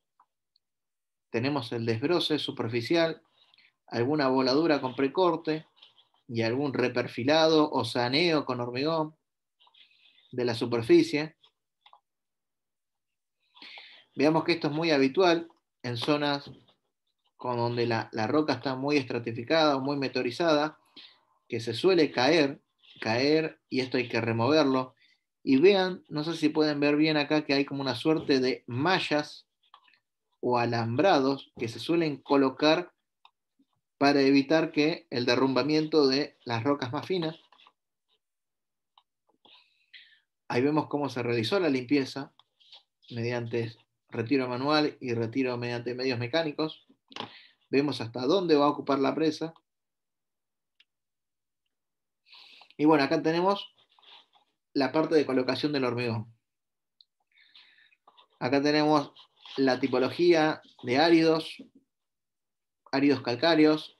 tenemos el desbroce superficial, alguna voladura con precorte y algún reperfilado o saneo con hormigón. de la superficie. Veamos que esto es muy habitual en zonas con donde la roca está muy estratificada o muy meteorizada, que se suele caer, y esto hay que removerlo. Y vean, no sé si pueden ver bien acá que hay como una suerte de mallas o alambrados que se suelen colocar para evitar que el derrumbamiento de las rocas más finas. Ahí vemos cómo se realizó la limpieza mediante retiro manual y retiro mediante medios mecánicos. Vemos hasta dónde va a ocupar la presa. Y bueno, acá tenemos la parte de colocación del hormigón. Acá tenemos la tipología de áridos calcáreos,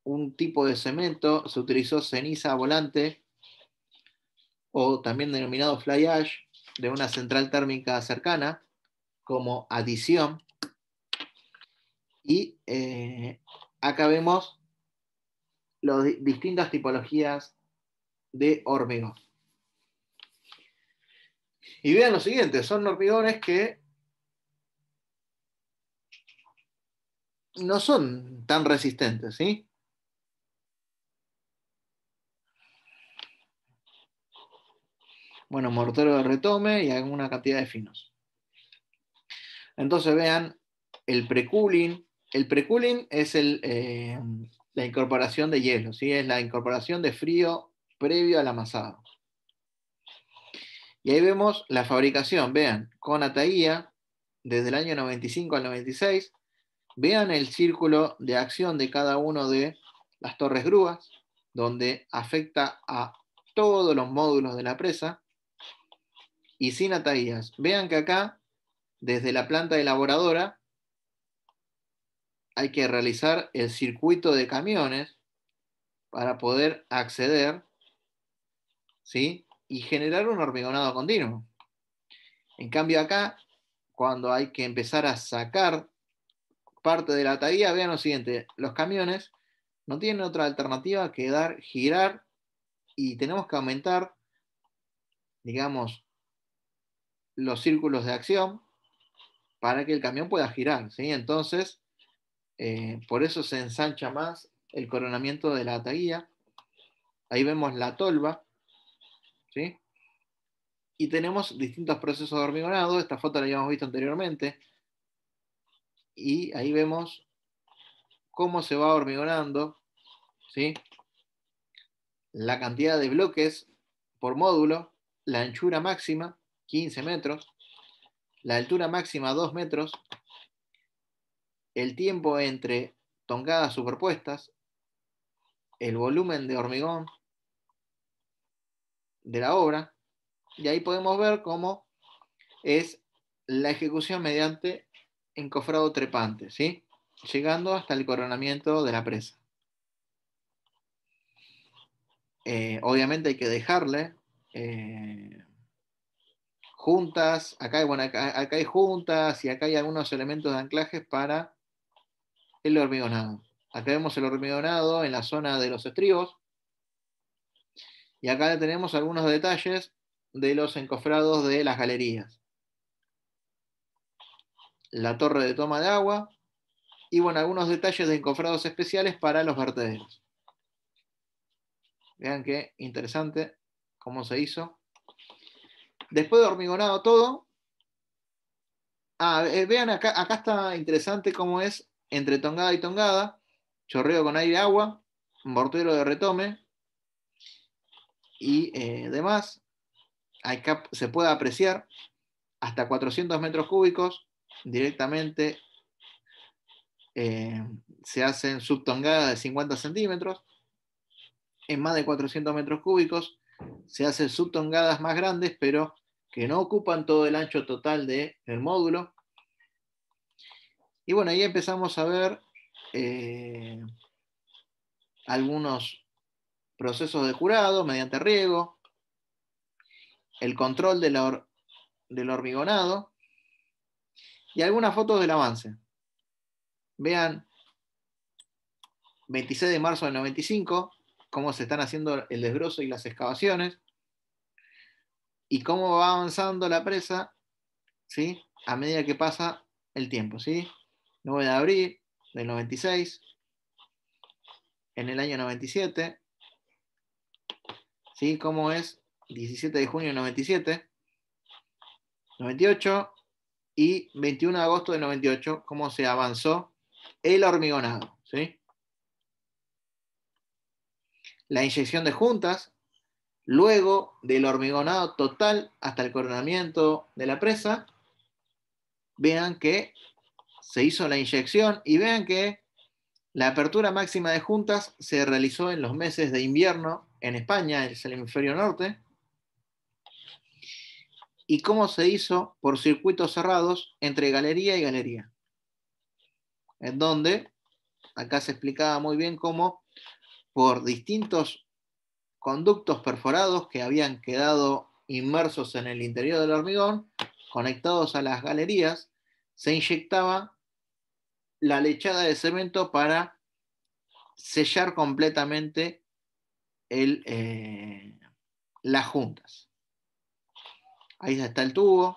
un tipo de cemento, se utilizó ceniza volante, o también denominado fly ash, de una central térmica cercana, como adición. Y acá vemos las distintas tipologías de hormigón. Y vean lo siguiente, son hormigones que no son tan resistentes, ¿sí? Bueno, mortero de retome y alguna cantidad de finos. Entonces vean el precooling. El precooling es la incorporación de hielo, ¿sí? Es la incorporación de frío previo al amasado. Y ahí vemos la fabricación, vean, con Ataguía, desde el año 95 al 96. Vean el círculo de acción de cada uno de las torres grúas, donde afecta a todos los módulos de la presa, y sin ataguías. Vean que acá, desde la planta elaboradora, hay que realizar el circuito de camiones para poder acceder, ¿sí? Y generar un hormigonado continuo. En cambio acá, cuando hay que empezar a sacar parte de la ataguía, vean lo siguiente, los camiones no tienen otra alternativa que girar, y tenemos que aumentar, digamos, los círculos de acción para que el camión pueda girar, ¿sí? Entonces, por eso se ensancha más el coronamiento de la ataguía. Ahí vemos la tolva, ¿sí? Y tenemos distintos procesos de hormigonado. Esta foto la habíamos visto anteriormente. Y ahí vemos cómo se va hormigonando, ¿sí? La cantidad de bloques por módulo, la anchura máxima, 15 metros, la altura máxima, 2 metros, el tiempo entre tongadas superpuestas, el volumen de hormigón de la obra, y ahí podemos ver cómo es la ejecución mediante encofrado trepante, ¿sí? Llegando hasta el coronamiento de la presa. Obviamente hay que dejarle juntas, acá hay juntas, y acá hay algunos elementos de anclajes para el hormigonado. Acá vemos el hormigonado en la zona de los estribos, y acá tenemos algunos detalles de los encofrados de las galerías. La torre de toma de agua, y bueno, algunos detalles de encofrados especiales para los vertederos. Vean qué interesante cómo se hizo. Después de hormigonado todo, vean acá está interesante cómo es entre tongada y tongada, chorreo con aire y agua, mortero de retome y demás. Acá se puede apreciar hasta 400 metros cúbicos directamente. Se hacen subtongadas de 50 centímetros. En más de 400 metros cúbicos se hacen subtongadas más grandes, pero que no ocupan todo el ancho total del módulo. Y bueno, ahí empezamos a ver algunos procesos de curado mediante riego, el control del hormigonado y algunas fotos del avance. Vean, 26 de marzo del 95, cómo se están haciendo el desbrozo y las excavaciones. y cómo va avanzando la presa, ¿sí? A medida que pasa el tiempo, ¿sí? 9 de abril del 96, en el año 97, ¿sí? ¿Cómo es? 17 de junio del 97, 98 y 21 de agosto del 98, cómo se avanzó el hormigonado, ¿sí? La inyección de juntas, luego del hormigonado total hasta el coronamiento de la presa, vean que se hizo la inyección y vean que la apertura máxima de juntas se realizó en los meses de invierno en España, es el hemisferio norte, y cómo se hizo por circuitos cerrados entre galería y galería, en donde acá se explicaba muy bien cómo por distintos conductos perforados que habían quedado inmersos en el interior del hormigón, conectados a las galerías, se inyectaba la lechada de cemento para sellar completamente las juntas. Ahí está el tubo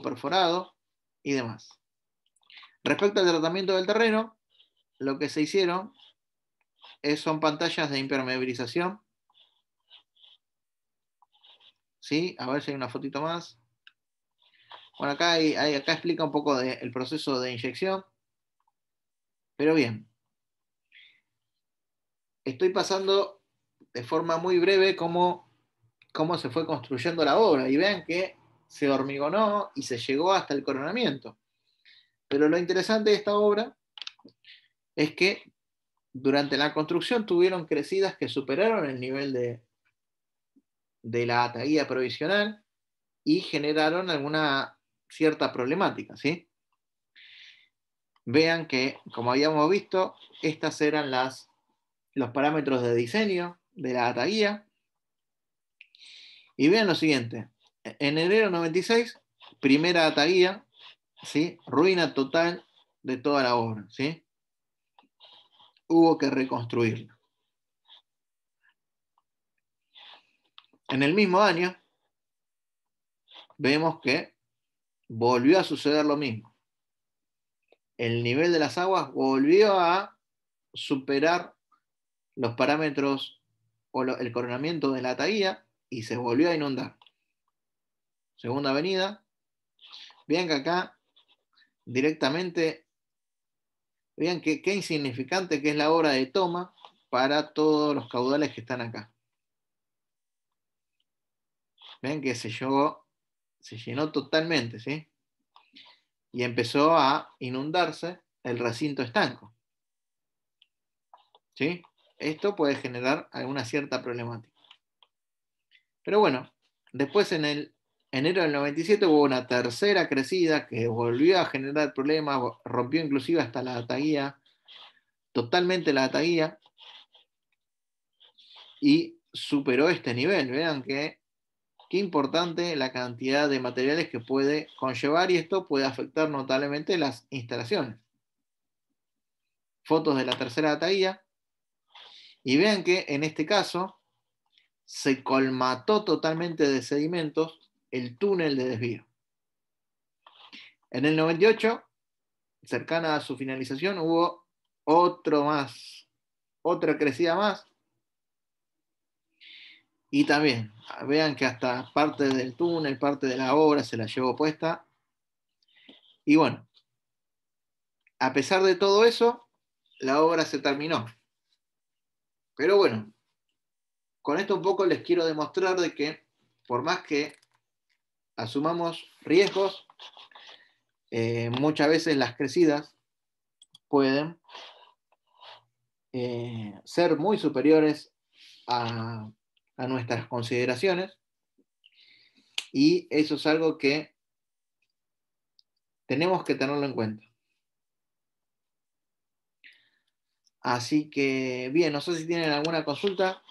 perforado y demás. Respecto al tratamiento del terreno, lo que se hicieron son pantallas de impermeabilización. ¿Sí? A ver si hay una fotito más. Bueno, acá explica un poco del proceso de inyección. Pero bien, estoy pasando de forma muy breve cómo se fue construyendo la obra. Y vean que se hormigonó y se llegó hasta el coronamiento. Pero lo interesante de esta obra es que durante la construcción tuvieron crecidas que superaron el nivel de la ataguía provisional y generaron alguna cierta problemática, ¿sí? Vean que, como habíamos visto, estas eran los parámetros de diseño de la ataguía. Y vean lo siguiente. En enero de 96, primera ataguía, ¿sí? Ruina total de toda la obra, ¿sí? Hubo que reconstruirla. En el mismo año, vemos que volvió a suceder lo mismo. El nivel de las aguas volvió a superar los parámetros o el coronamiento de la ataguía y se volvió a inundar. Segunda avenida. Vean que acá directamente, vean qué insignificante que es la obra de toma para todos los caudales que están acá. Vean que se llenó totalmente, ¿sí? Y empezó a inundarse el recinto estanco, ¿sí? Esto puede generar alguna cierta problemática. Pero bueno, después en el enero del 97 hubo una tercera crecida que volvió a generar problemas, rompió inclusive hasta la ataguía, totalmente la ataguía, y superó este nivel. Vean qué importante la cantidad de materiales que puede conllevar y esto puede afectar notablemente las instalaciones. Fotos de la tercera ataguía y vean que en este caso se colmató totalmente de sedimentos el túnel de desvío. En el 98, cercana a su finalización, hubo otra crecida más. Y también, vean que hasta parte del túnel, parte de la obra se la llevó puesta. Y bueno, a pesar de todo eso, la obra se terminó. Pero bueno, con esto un poco les quiero demostrar de que por más que asumamos riesgos, muchas veces las crecidas pueden ser muy superiores a nuestras consideraciones y eso es algo que tenemos que tenerlo en cuenta. Así que bien, no sé si tienen alguna consulta.